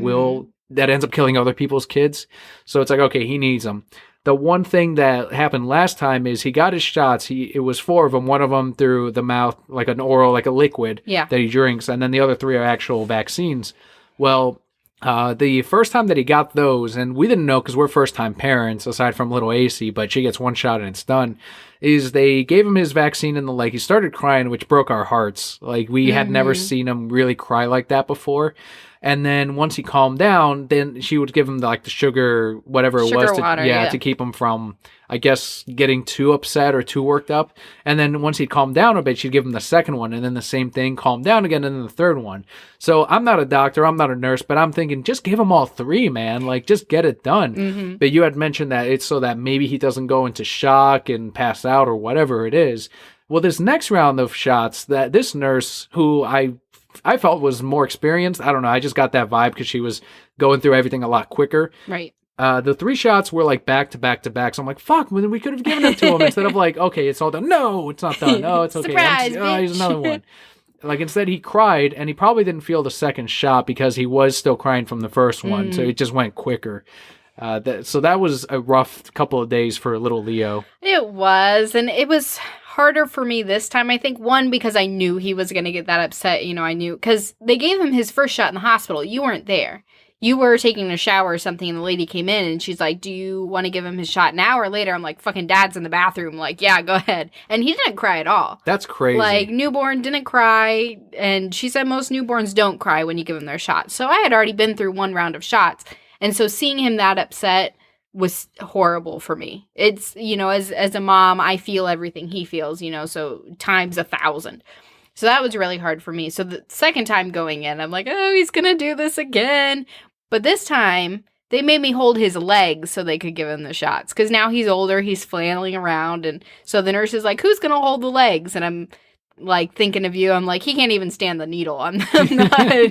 ends up killing other people's kids. So it's like, okay, he needs them. The one thing that happened last time is he got his shots. It was 4 of them. One of them through the mouth, like an oral, like a liquid that he drinks. And then the other 3 are actual vaccines. Well, The first time that he got those, and we didn't know because we're first-time parents, aside from little AC, but she gets one shot and it's done, is they gave him his vaccine in the leg. He started crying, which broke our hearts. Like, we had never seen him really cry like that before. And then once he calmed down, then she would give him the sugar, whatever it was, to keep him from, I guess, getting too upset or too worked up. And then once he'd calmed down a bit, she'd give him the second one, and then the same thing, calm down again, and then the third one. So I'm not a doctor, I'm not a nurse, but I'm thinking, just give him all three, man. Like, just get it done. But you had mentioned that it's so that maybe he doesn't go into shock and pass out or whatever it is. Well, this next round of shots, that this nurse, who I felt was more experienced. I don't know. I just got that vibe because she was going through everything a lot quicker. Right. The 3 shots were like back to back to back. So I'm like, fuck, we could have given it to him instead of like, okay, it's all done. No, it's not done. No, it's okay. Surprise, here's another one. Like, instead he cried, and he probably didn't feel the second shot because he was still crying from the first one. So it just went quicker. So that was a rough couple of days for little Leo. It was, and it was harder for me this time, I think. One, because I knew he was going to get that upset. I knew, because they gave him his first shot in the hospital. You weren't there. You were taking a shower or something, and the lady came in, and she's like, do you want to give him his shot now or later? I'm like, fucking Dad's in the bathroom. Like, yeah, go ahead. And he didn't cry at all. That's crazy. Like, newborn didn't cry, and she said most newborns don't cry when you give them their shot. So I had already been through one round of shots, and so seeing him that upset was horrible for me. It's, as a mom, I feel everything he feels, so times 1,000. So that was really hard for me. So the second time going in, I'm like, oh, he's going to do this again. But this time, they made me hold his legs so they could give him the shots. Because now he's older, he's flailing around. And so the nurse is like, who's going to hold the legs? And I'm like thinking of you. I'm like, he can't even stand the needle.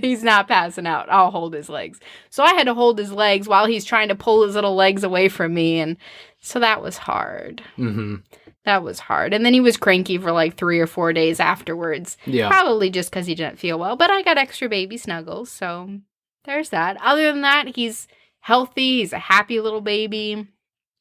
He's not passing out. I'll hold his legs. So I had to hold his legs while he's trying to pull his little legs away from me. And so that was hard. That was hard. And then he was cranky for like 3 or 4 days afterwards. Yeah. Probably just because he didn't feel well. But I got extra baby snuggles. So there's that. Other than that, he's healthy. He's a happy little baby.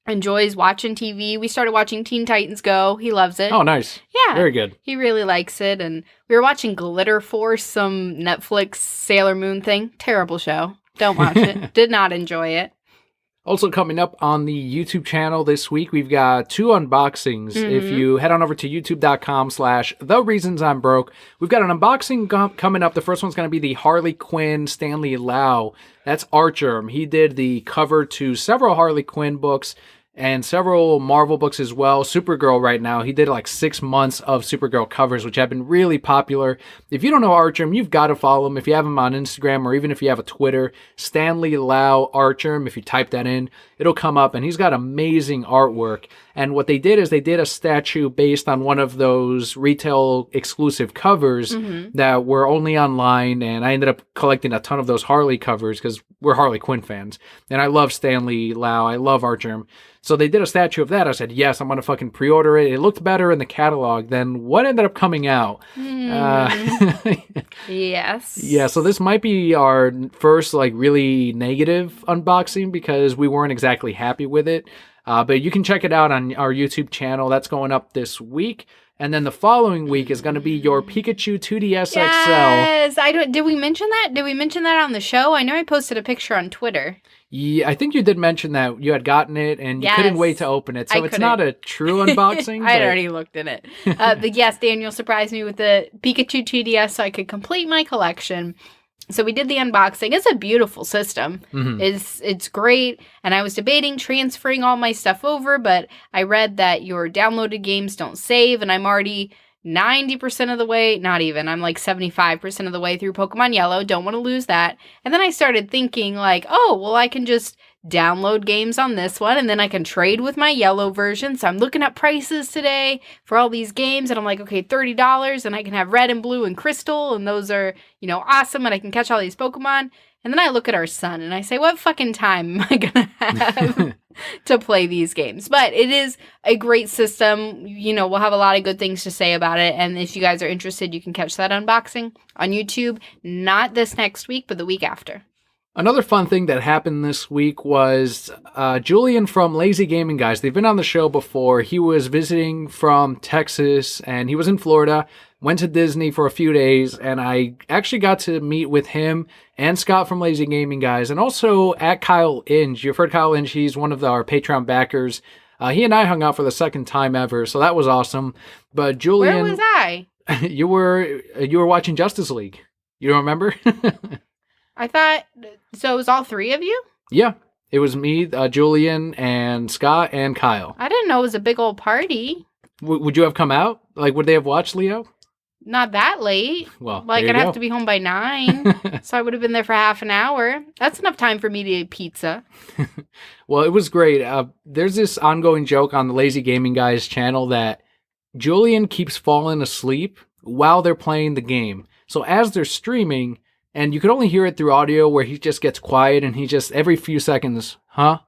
Enjoys watching TV. We started watching Teen Titans Go. He loves it. Oh, nice. Yeah. Very good. He really likes it. And we were watching Glitter Force, some Netflix Sailor Moon thing. Terrible show. Don't watch it. Did not enjoy it. Also coming up on the YouTube channel this week, we've got 2 unboxings. If you head on over to youtube.com/thereasonsimbroke, we've got an unboxing coming up. The first one's going to be the Harley Quinn Stanley Lau. That's Archer. He did the cover to several Harley Quinn books and several Marvel books as well. Supergirl right now, he did like 6 months of Supergirl covers, which have been really popular. If you don't know Archer, you've got to follow him. If you have him on Instagram, or even if you have a Twitter, Stanley Lau Archer, if you type that in, it'll come up, and he's got amazing artwork. And what they did is they did a statue based on one of those retail exclusive covers that were only online, and I ended up collecting a ton of those Harley covers because we're Harley Quinn fans. And I love Stanley Lau. I love Archer. So they did a statue of that. I said, yes, I'm going to fucking pre-order it. It looked better in the catalog than what ended up coming out. Yes. Yeah, so this might be our first like really negative unboxing because we weren't exactly happy with it. But you can check it out on our YouTube channel. That's going up this week. And then the following week is going to be your Pikachu 2DS XL. Yes! Did we mention that? Did we mention that on the show? I know I posted a picture on Twitter. Yeah, I think you did mention that you had gotten it and you couldn't wait to open it. So it's not a true unboxing. I had already looked in it. But yes, Daniel surprised me with the Pikachu 2DS so I could complete my collection. So we did the unboxing. It's a beautiful system. It's great. And I was debating transferring all my stuff over, but I read that your downloaded games don't save, and I'm already 90% of the way, not even, I'm like 75% of the way through Pokemon Yellow. Don't want to lose that. And then I started thinking like, oh, well, I can just download games on this one, and then I can trade with my Yellow version. So I'm looking at prices today for all these games, and I'm like, okay, $30, and I can have Red and Blue and Crystal, and those are, awesome, and I can catch all these Pokemon. And then I look at our son, and I say, what fucking time am I gonna have to play these games? But it is a great system. We'll have a lot of good things to say about it, and if you guys are interested, you can catch that unboxing on YouTube, not this next week, but the week after. Another fun thing that happened this week was Julian from Lazy Gaming Guys. They've been on the show before. He was visiting from Texas, and he was in Florida. went to Disney for a few days, and I actually got to meet with him and Scott from Lazy Gaming Guys, and also at Kyle Inge. You've heard Kyle Inge. He's one of our Patreon backers. He and I hung out for the second time ever, so that was awesome. But Julian... Where was I? You were watching Justice League. You don't remember? I thought... So it was all three of you? Yeah. It was me, Julian, and Scott, and Kyle. I didn't know it was a big old party. Would you have come out? Like, would they have watched Leo? Not that late. Well, like, I'd have to be home by 9. So I would have been there for half an hour. That's enough time for me to eat pizza. Well, it was great. There's this ongoing joke on the Lazy Gaming Guys channel that Julian keeps falling asleep while they're playing the game. So as they're streaming, and you could only hear it through audio where he just gets quiet and he just, every few seconds, huh?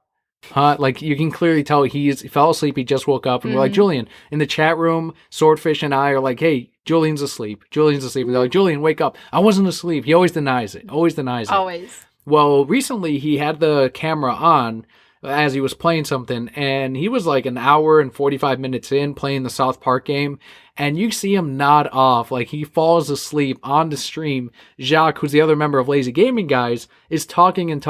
Like, you can clearly tell he fell asleep, he just woke up, and we're like, Julian, in the chat room, Swordfish and I are like, hey, Julian's asleep. And they're like, Julian, wake up. I wasn't asleep. He always denies it. Always. Well, recently he had the camera on as he was playing something, and he was like an hour and 45 minutes in playing the South Park game, and you see him nod off, like he falls asleep on the stream. Jacques, who's the other member of Lazy Gaming Guys, is talking and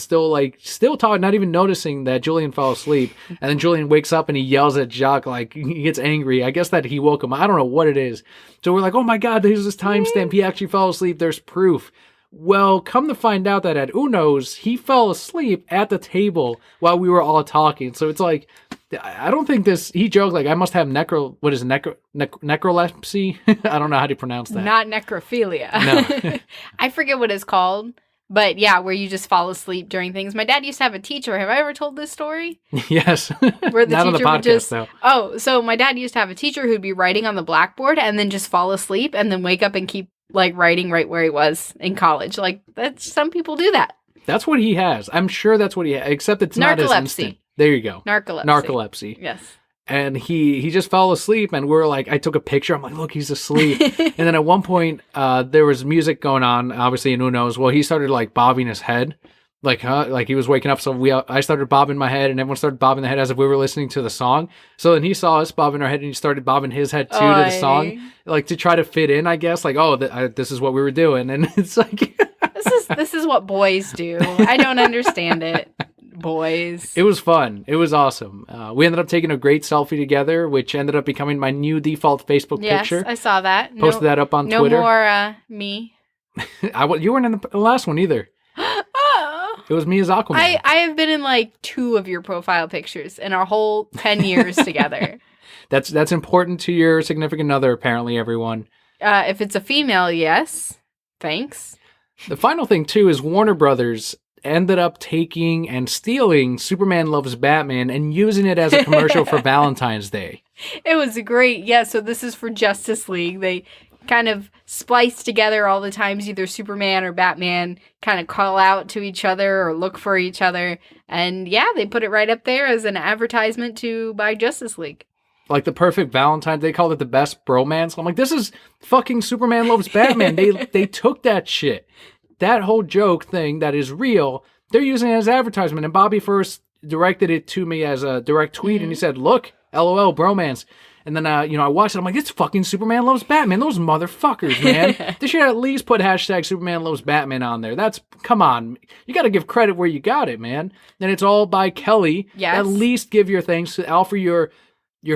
still talking, not even noticing that Julian fell asleep. And then Julian wakes up and he yells at Jacques, like he gets angry. I guess that he woke him. I don't know what it is. So we're like, oh my God, there's this timestamp. He actually fell asleep. There's proof. Well, come to find out that at Uno's, he fell asleep at the table while we were all talking. So it's like, I don't think this, he joked like, I must have necrolepsy? I don't know how to pronounce that. Not necrophilia. No. I forget what it's called. But yeah, where you just fall asleep during things. My dad used to have a teacher. Have I ever told this story? Yes. Where the Not teacher on the podcast, would just... though. Oh, so my dad used to have a teacher who'd be writing on the blackboard and then just fall asleep and then wake up and keep like writing right where he was in college. Like, that's, some people do that. That's what he has. I'm sure that's what he has, except it's not as instant. There you go. Narcolepsy. Yes. And he just fell asleep, and we're like, I took a picture. I'm like, look, he's asleep. And then at one point, there was music going on, obviously in Uno's. Well, he started like bobbing his head, like he was waking up. So I started bobbing my head, and everyone started bobbing the head as if we were listening to the song. So then he saw us bobbing our head, and he started bobbing his head too to the song, like to try to fit in, I guess. Like, oh, this is what we were doing, and it's like, this is what boys do. I don't understand it. Boys. It was fun. It was awesome. We ended up taking a great selfie together, which ended up becoming my new default Facebook picture. Yes, I saw that. Posted that up on Twitter. No more me. You weren't in the last one either. Oh. It was me as Aquaman. I have been in like 2 of your profile pictures in our whole 10 years together. That's important to your significant other, apparently, everyone. If it's a female, yes. Thanks. The final thing, too, is Warner Brothers ended up taking and stealing Superman Loves Batman and using it as a commercial for Valentine's Day. It was great. Yeah, so this is for Justice League. They kind of splice together all the times either Superman or Batman kind of call out to each other or look for each other. And yeah, they put it right up there as an advertisement to buy Justice League. Like the perfect Valentine. They called it the best bromance. I'm like, this is fucking Superman Loves Batman. They took that shit. That whole joke thing that is real, they're using it as advertisement. And Bobby first directed it to me as a direct tweet, and he said, look, LOL, bromance. And then, I watched it. I'm like, it's fucking Superman Loves Batman. Those motherfuckers, man. They should at least put hashtag Superman Loves Batman on there. Come on. You got to give credit where you got it, man. And it's all by Kelli. Yes. At least give your thanks to Al for your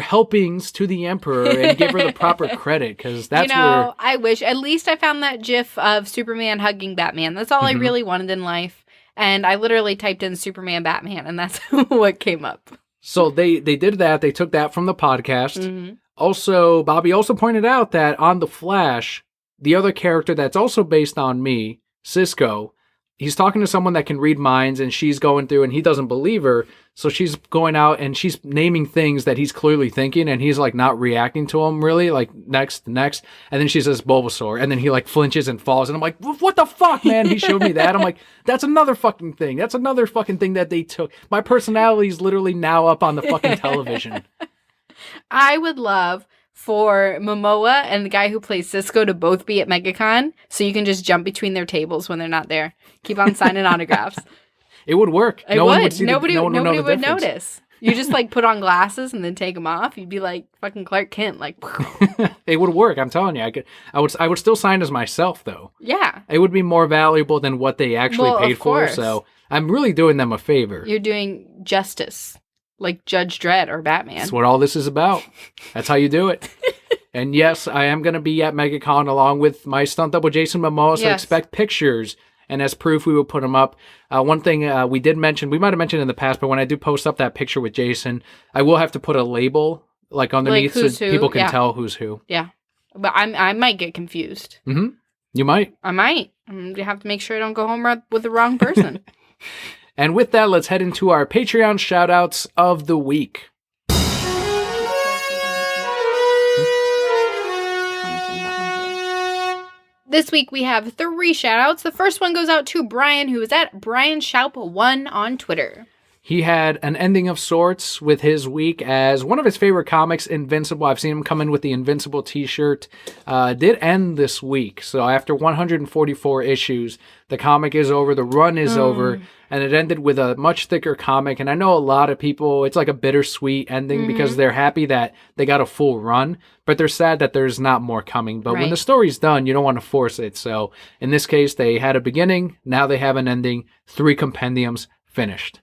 helpings to the Emperor and give her the proper credit, because that's where... I wish. At least I found that gif of Superman hugging Batman. That's all I really wanted in life. And I literally typed in Superman Batman, and that's what came up. So they did that. They took that from the podcast. Also, Bobby also pointed out that on The Flash, the other character that's also based on me, Cisco, he's talking to someone that can read minds, and she's going through, and he doesn't believe her. So she's going out and she's naming things that he's clearly thinking, and he's like not reacting to them really, like next. And then she says Bulbasaur, and then he like flinches and falls, and I'm like, what the fuck, man? He showed me that. I'm like, that's another fucking thing. That's another fucking thing that they took. My personality is literally now up on the fucking television. I would love for Momoa and the guy who plays Cisco to both be at MegaCon, so you can just jump between their tables when they're not there. Keep on signing autographs. It would work. Nobody would notice. You just like put on glasses and then take them off. You'd be like fucking Clark Kent, like. It would work. I'm telling you. I would still sign as myself though. Yeah. It would be more valuable than what they actually paid for. So I'm really doing them a favor. You're doing justice, like Judge Dredd or Batman. That's what all this is about. That's how you do it. And yes, I am going to be at MegaCon along with my stunt double Jason Momoa, so expect pictures. And as proof, we will put them up. One thing we did mention, we might have mentioned in the past, but when I do post up that picture with Jason, I will have to put a label like underneath so people can tell who's who. Yeah. But I might get confused. Mm-hmm. You might. I might. I'm going to have to make sure I don't go home with the wrong person. And with that, let's head into our Patreon shout-outs of the week. This week we have 3 shout-outs. The first one goes out to Brian, who is at BrianShaup1 on Twitter. He had an ending of sorts with his week as one of his favorite comics, Invincible. I've seen him come in with the Invincible t-shirt. Did end this week. So after 144 issues, the comic is over, the run is over, and it ended with a much thicker comic. And I know a lot of people, it's like a bittersweet ending because they're happy that they got a full run, but they're sad that there's not more coming. But when the story's done, you don't want to force it. So in this case, they had a beginning, now they have an ending, 3 compendiums finished.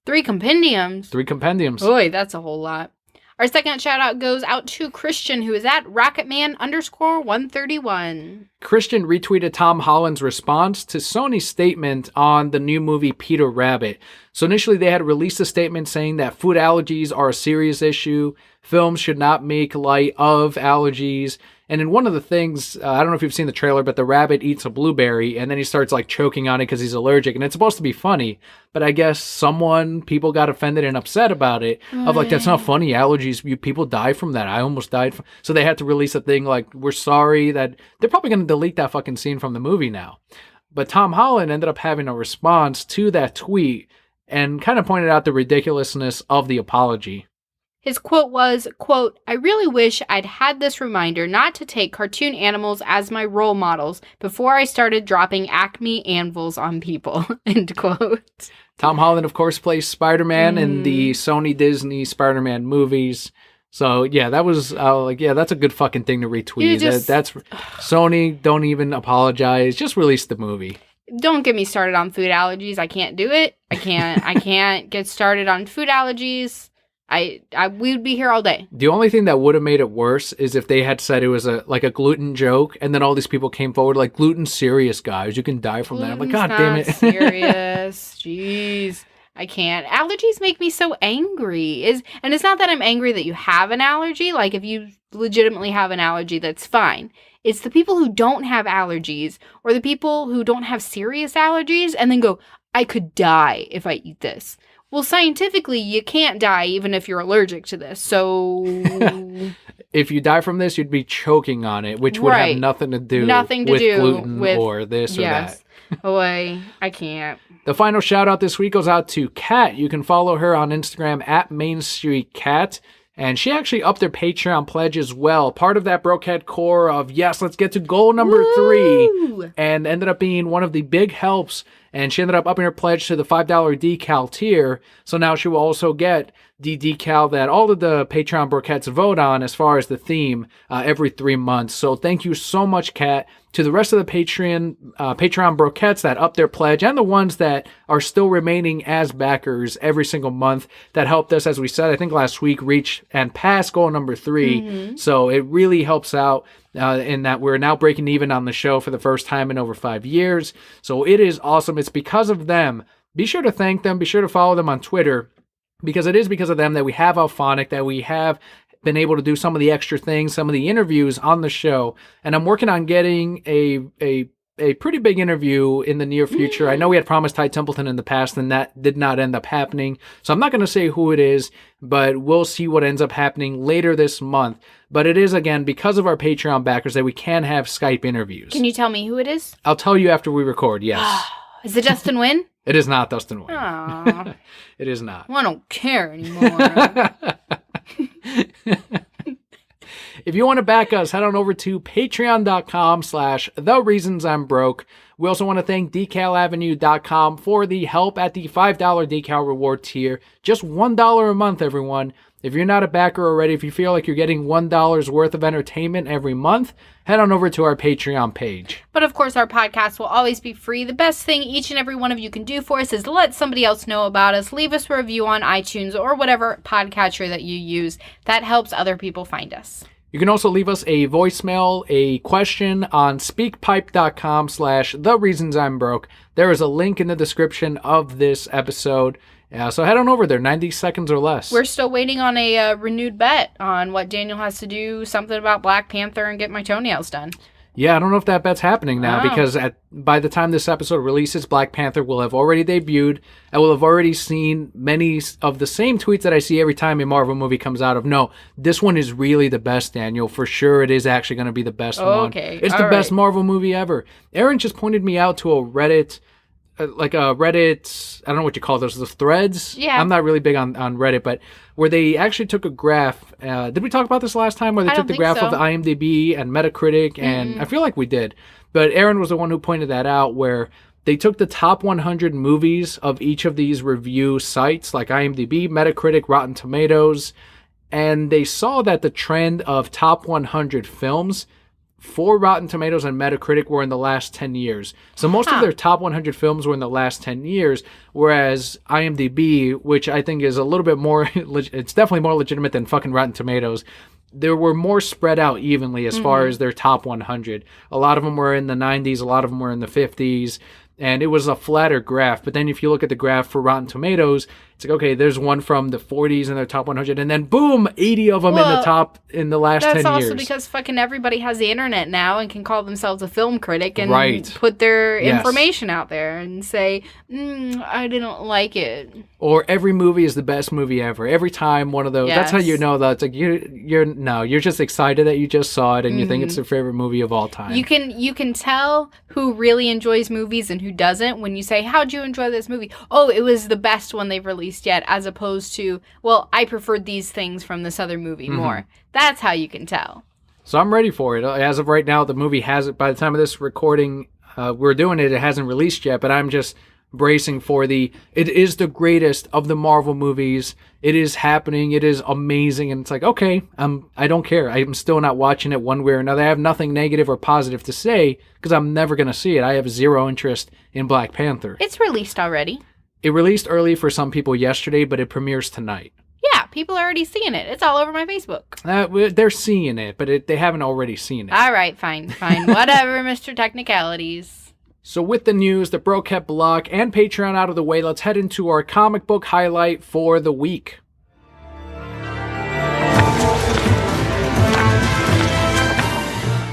3 compendiums? 3 compendiums. Boy, that's a whole lot. Our second shout out goes out to Christian, who is at Rocketman_131. Christian retweeted Tom Holland's response to Sony's statement on the new movie Peter Rabbit. So initially they had released a statement saying that food allergies are a serious issue. Films should not make light of allergies. And in one of the things, I don't know if you've seen the trailer, but the rabbit eats a blueberry and then he starts like choking on it because he's allergic. And it's supposed to be funny, but I guess people got offended and upset about it. Of like, that's not funny. Allergies, people die from that. I almost died from. So they had to release a thing like, we're sorry that they're probably going to delete that fucking scene from the movie now. But Tom Holland ended up having a response to that tweet and kind of pointed out the ridiculousness of the apology. His quote was, quote, "I really wish I'd had this reminder not to take cartoon animals as my role models before I started dropping Acme anvils on people," end quote. Tom Holland, of course, plays Spider-Man in the Sony Disney Spider-Man movies. So, yeah, that was that's a good fucking thing to retweet. That's Sony, don't even apologize. Just release the movie. Don't get me started on food allergies. I can't do it. I can't get started on food allergies. We would be here all day. The only thing that would have made it worse is if they had said it was a gluten joke, and then all these people came forward like, gluten's serious, guys. You can die from that. I'm like, God damn it. Serious. Jeez. I can't. Allergies make me so angry. And it's not that I'm angry that you have an allergy. Like, if you legitimately have an allergy, that's fine. It's the people who don't have allergies, or the people who don't have serious allergies and then go, I could die if I eat this. Well, scientifically, you can't die even if you're allergic to this, so... If you die from this, you'd be choking on it, which would have nothing to do with gluten or this or that. Boy, I can't. The final shout-out this week goes out to Kat. You can follow her on Instagram at Main Street Cat. And she actually upped their Patreon pledge as well. Part of that Brokehead core of, yes, let's get to goal number 3. And ended up being one of the big helps. And she ended up upping her pledge to the $5 decal tier. So now she will also get the decal that all of the Patreon Brokeheads vote on as far as the theme every 3 months. So thank you so much, Kat. To the rest of the Patreon Brokettes that up their pledge and the ones that are still remaining as backers every single month that helped us, as we said, I think last week, reach and pass goal number 3. So it really helps out in that we're now breaking even on the show for the first time in over 5 years. So it is awesome. It's because of them. Be sure to thank them. Be sure to follow them on Twitter, because it is because of them that we have Alphonic, that we have been able to do some of the extra things, some of the interviews on the show. And I'm working on getting a pretty big interview in the near future. I know we had promised Ty Templeton in the past, and that did not end up happening. So I'm not going to say who it is, but we'll see what ends up happening later this month. But it is, again, because of our Patreon backers that we can have Skype interviews. Can you tell me who it is? I'll tell you after we record, yes. Is it Dustin Wynn? It is not Dustin Wynn. Aww. It is not. Well, I don't care anymore. If you want to back us, head on over to patreon.com/thereasonsimBroke. We also want to thank decalavenue.com for the help at the $5 decal reward tier. Just $1 a month, everyone. If you're not a backer already, if you feel like you're getting $1 worth of entertainment every month, head on over to our Patreon page. But of course, our podcast will always be free. The best thing each and every one of you can do for us is let somebody else know about us. Leave us a review on iTunes or whatever podcatcher that you use. That helps other people find us. You can also leave us a voicemail, a question on speakpipe.com/thereasonsimBroke. There is a link in the description of this episode. So head on over there, 90 seconds or less. We're still waiting on a renewed bet on what Daniel has to do, something about Black Panther and get my toenails done. Yeah, I don't know if that bet's happening now because by the time this episode releases, Black Panther will have already debuted. I will have already seen many of the same tweets that I see every time a Marvel movie comes out of, no, this one is really the best, Daniel. For sure it is actually going to be the best one. Okay. It's the best Marvel movie ever. Aaron just pointed me out to a Reddit, I don't know what you call those threads? Yeah. I'm not really big on Reddit, but where they actually took a graph. Did we talk about this last time? Where they took the graph of the IMDb and Metacritic, and I feel like we did. But Aaron was the one who pointed that out, where they took the top 100 movies of each of these review sites, like IMDb, Metacritic, Rotten Tomatoes, and they saw that the trend of top 100 films for Rotten Tomatoes and Metacritic were in the last 10 years. So most of their top 100 films were in the last 10 years, whereas IMDb, which I think is a little bit more, it's definitely more legitimate than fucking Rotten Tomatoes, there were more spread out evenly as far as their top 100. A lot of them were in the 90s, a lot of them were in the 50s, and it was a flatter graph. But then if you look at the graph for Rotten Tomatoes, it's like, okay, there's one from the 40s in their top 100, and then boom, 80 of them in the top in the last 10 years. That's also because fucking everybody has the internet now and can call themselves a film critic and put their information out there and say, I didn't like it. Or every movie is the best movie ever. Every time one of those, that's how you know that it's like you're just excited that you just saw it and you think it's your favorite movie of all time. You can tell who really enjoys movies and who doesn't when you say, how'd you enjoy this movie? Oh, it was the best one they've released yet, as opposed to, well, I preferred these things from this other movie more. That's how you can tell. So I'm ready for it. As of right now, the movie hasn't, by the time of this recording, we're doing it, it hasn't released yet, but I'm just bracing for it is the greatest of the Marvel movies. It is happening. It is amazing. And it's like, okay, I don't care. I'm still not watching it one way or another. I have nothing negative or positive to say because I'm never going to see it. I have zero interest in Black Panther. It's released already. It released early for some people yesterday, but it premieres tonight. Yeah, people are already seeing it. It's all over my Facebook. They're seeing it, but they haven't already seen it. All right, fine. Whatever, Mr. Technicalities. So with the news, the Brokehead block, and Patreon out of the way, let's head into our comic book highlight for the week.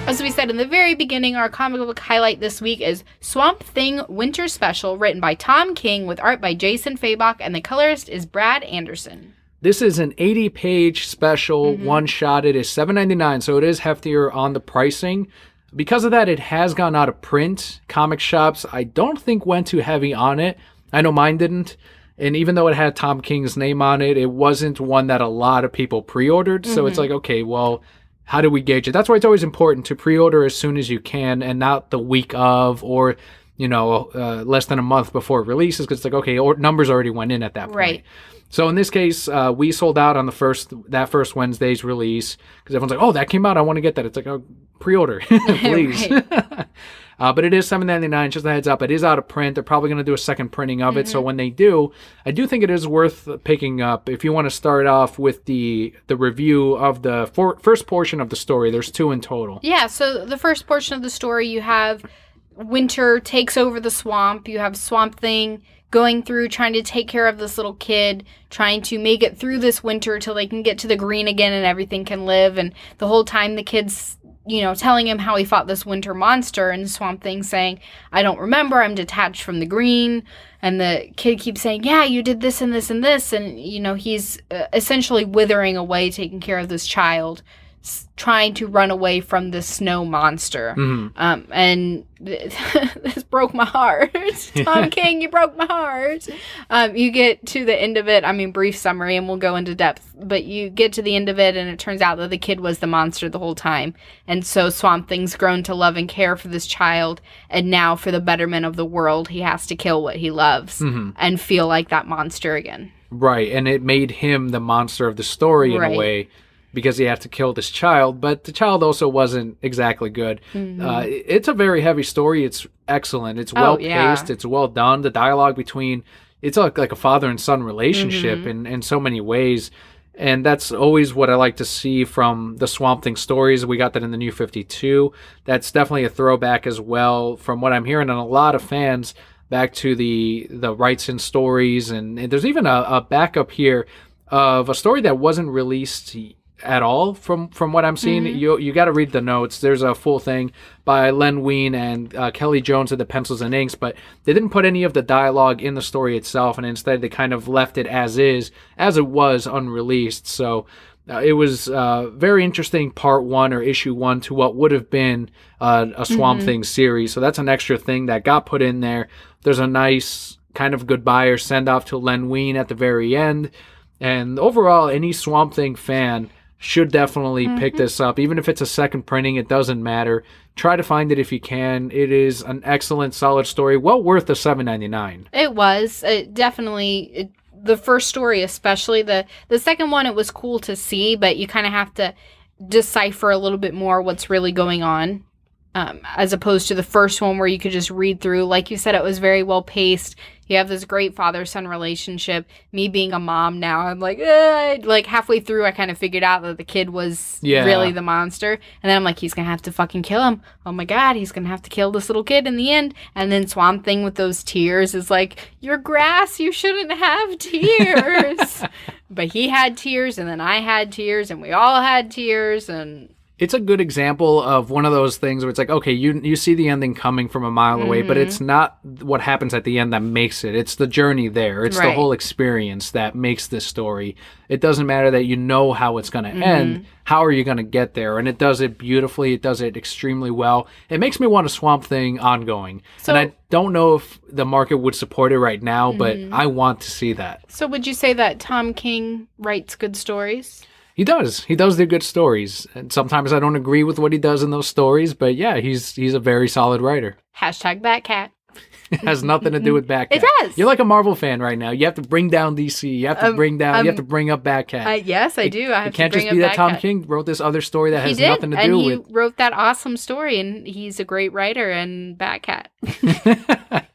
As we said in the very beginning, our comic book highlight this week is Swamp Thing Winter Special, written by Tom King with art by Jason Fabok, and the colorist is Brad Anderson. This is an 80-page special one-shot. It is $7.99, so it is heftier on the pricing. Because of that, it has gone out of print. Comic shops, I don't think, went too heavy on it. I know mine didn't. And even though it had Tom King's name on it, it wasn't one that a lot of people pre-ordered. So it's like, okay, well, how do we gauge it? That's why it's always important to pre-order as soon as you can and not the week of or, less than a month before it releases, because it's like, okay, numbers already went in at that point. Right. So in this case, we sold out on that first Wednesday's release because everyone's like, oh, that came out. I want to get that. It's like, oh, pre-order, please. But it is $7.99. Just a heads up. It is out of print. They're probably going to do a second printing of it. So when they do, I do think it is worth picking up. If you want to start off with the review of the first portion of the story, there's 2 in total. Yeah, so the first portion of the story, you have winter takes over the swamp. You have Swamp Thing going through trying to take care of this little kid, trying to make it through this winter till they can get to the green again and everything can live. And the whole time the kid's, telling him how he fought this winter monster, and Swamp Thing saying, I don't remember, I'm detached from the green. And the kid keeps saying, yeah, you did this and this and this. And, he's essentially withering away taking care of this child. trying to run away from the snow monster. And this broke my heart. Tom King, you broke my heart. You get to the end of it. I mean, brief summary, and we'll go into depth. But you get to the end of it, and it turns out that the kid was the monster the whole time. And so Swamp Thing's grown to love and care for this child. And now, for the betterment of the world, he has to kill what he loves and feel like that monster again. Right. And it made him the monster of the story in a way, because he had to kill this child, but the child also wasn't exactly good. It's a very heavy story. It's excellent. It's well-paced. It's well done. The dialogue between... It's like a father and son relationship in so many ways. And that's always what I like to see from the Swamp Thing stories. We got that in the New 52. That's definitely a throwback as well, from what I'm hearing, and a lot of fans back to the Wrightson stories. And there's even a backup here of a story that wasn't released at all from what I'm seeing. You got to read the notes. There's a full thing by Len Wein and Kelli Jones of the Pencils and Inks, but they didn't put any of the dialogue in the story itself, and instead they kind of left it as is, as it was unreleased. So it was very interesting part one, or issue one, to what would have been a Swamp Thing series. So that's an extra thing that got put in there. There's a nice kind of goodbye or send off to Len Wein at the very end. And overall, any Swamp Thing fan should definitely pick this up. Even if it's a second printing, it doesn't matter. Try to find it if you can. It is an excellent, solid story. Well worth the $7.99. It was. It definitely... the first story especially. The second one, it was cool to see, but you kind of have to decipher a little bit more what's really going on. As opposed to the first one where you could just read through. Like you said, it was very well paced. You have this great father-son relationship. Me being a mom now, I'm like, like halfway through, I kind of figured out that the kid was really the monster. And then I'm like, he's going to have to fucking kill him. Oh my God, he's going to have to kill this little kid in the end. And then Swamp Thing with those tears is like, you're grass, you shouldn't have tears. But he had tears, and then I had tears, and we all had tears, and... It's a good example of one of those things where it's like, okay, you see the ending coming from a mile away, but it's not what happens at the end that makes it. It's the journey there. It's the whole experience that makes this story. It doesn't matter that you know how it's going to end. How are you going to get there? And it does it beautifully. It does it extremely well. It makes me want a Swamp Thing ongoing. So, and I don't know if the market would support it right now, but I want to see that. So would you say that Tom King writes good stories? He does. He does do good stories. And sometimes I don't agree with what he does in those stories, but yeah, he's a very solid writer. Hashtag Batcat. It has nothing to do with Batcat. It does. You're like a Marvel fan right now. You have to bring down DC. You have to bring down. You have to bring up Batcat. Yes, I do. I have it can't to bring just be up that Batcat. Tom King wrote this other story that has nothing to do and with. he wrote that awesome story, and he's a great writer. And Batcat. I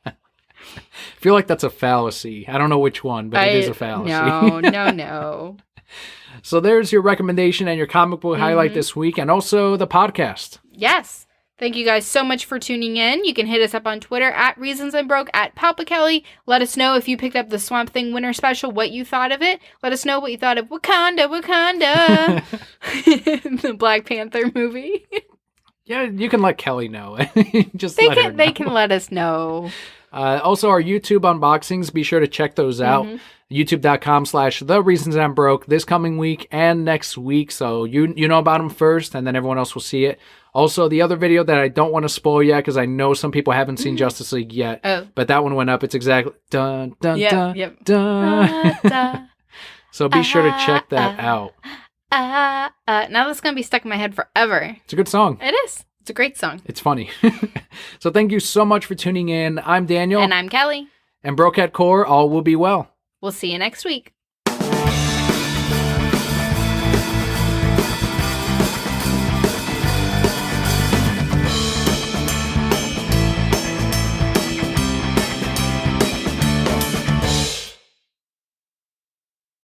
feel like that's a fallacy. I don't know which one, but it is a fallacy. No. So there's your recommendation and your comic book highlight this week, and also the podcast. Yes. Thank you guys so much for tuning in. You can hit us up on Twitter at ReasonsI'mBroke, at Papa Kelly. Let us know if you picked up the Swamp Thing Winter Special, what you thought of it. Let us know what you thought of Wakanda, the Black Panther movie. Yeah, you can let Kelly know. Let her know. They can let us know. Also, our YouTube unboxings, be sure to check those out. YouTube.com/TheReasonsI'mBroke this coming week and next week. So you know about them first, and then everyone else will see it. Also, the other video that I don't want to spoil yet, because I know some people haven't seen Justice League yet, but that one went up. It's exactly dun dun dun dun. So be sure to check that out. Now that's going to be stuck in my head forever. It's a good song. It is. It's a great song. It's funny. So thank you so much for tuning in. I'm Daniel. And I'm Kelly. And Broke at Core, all will be well. We'll see you next week.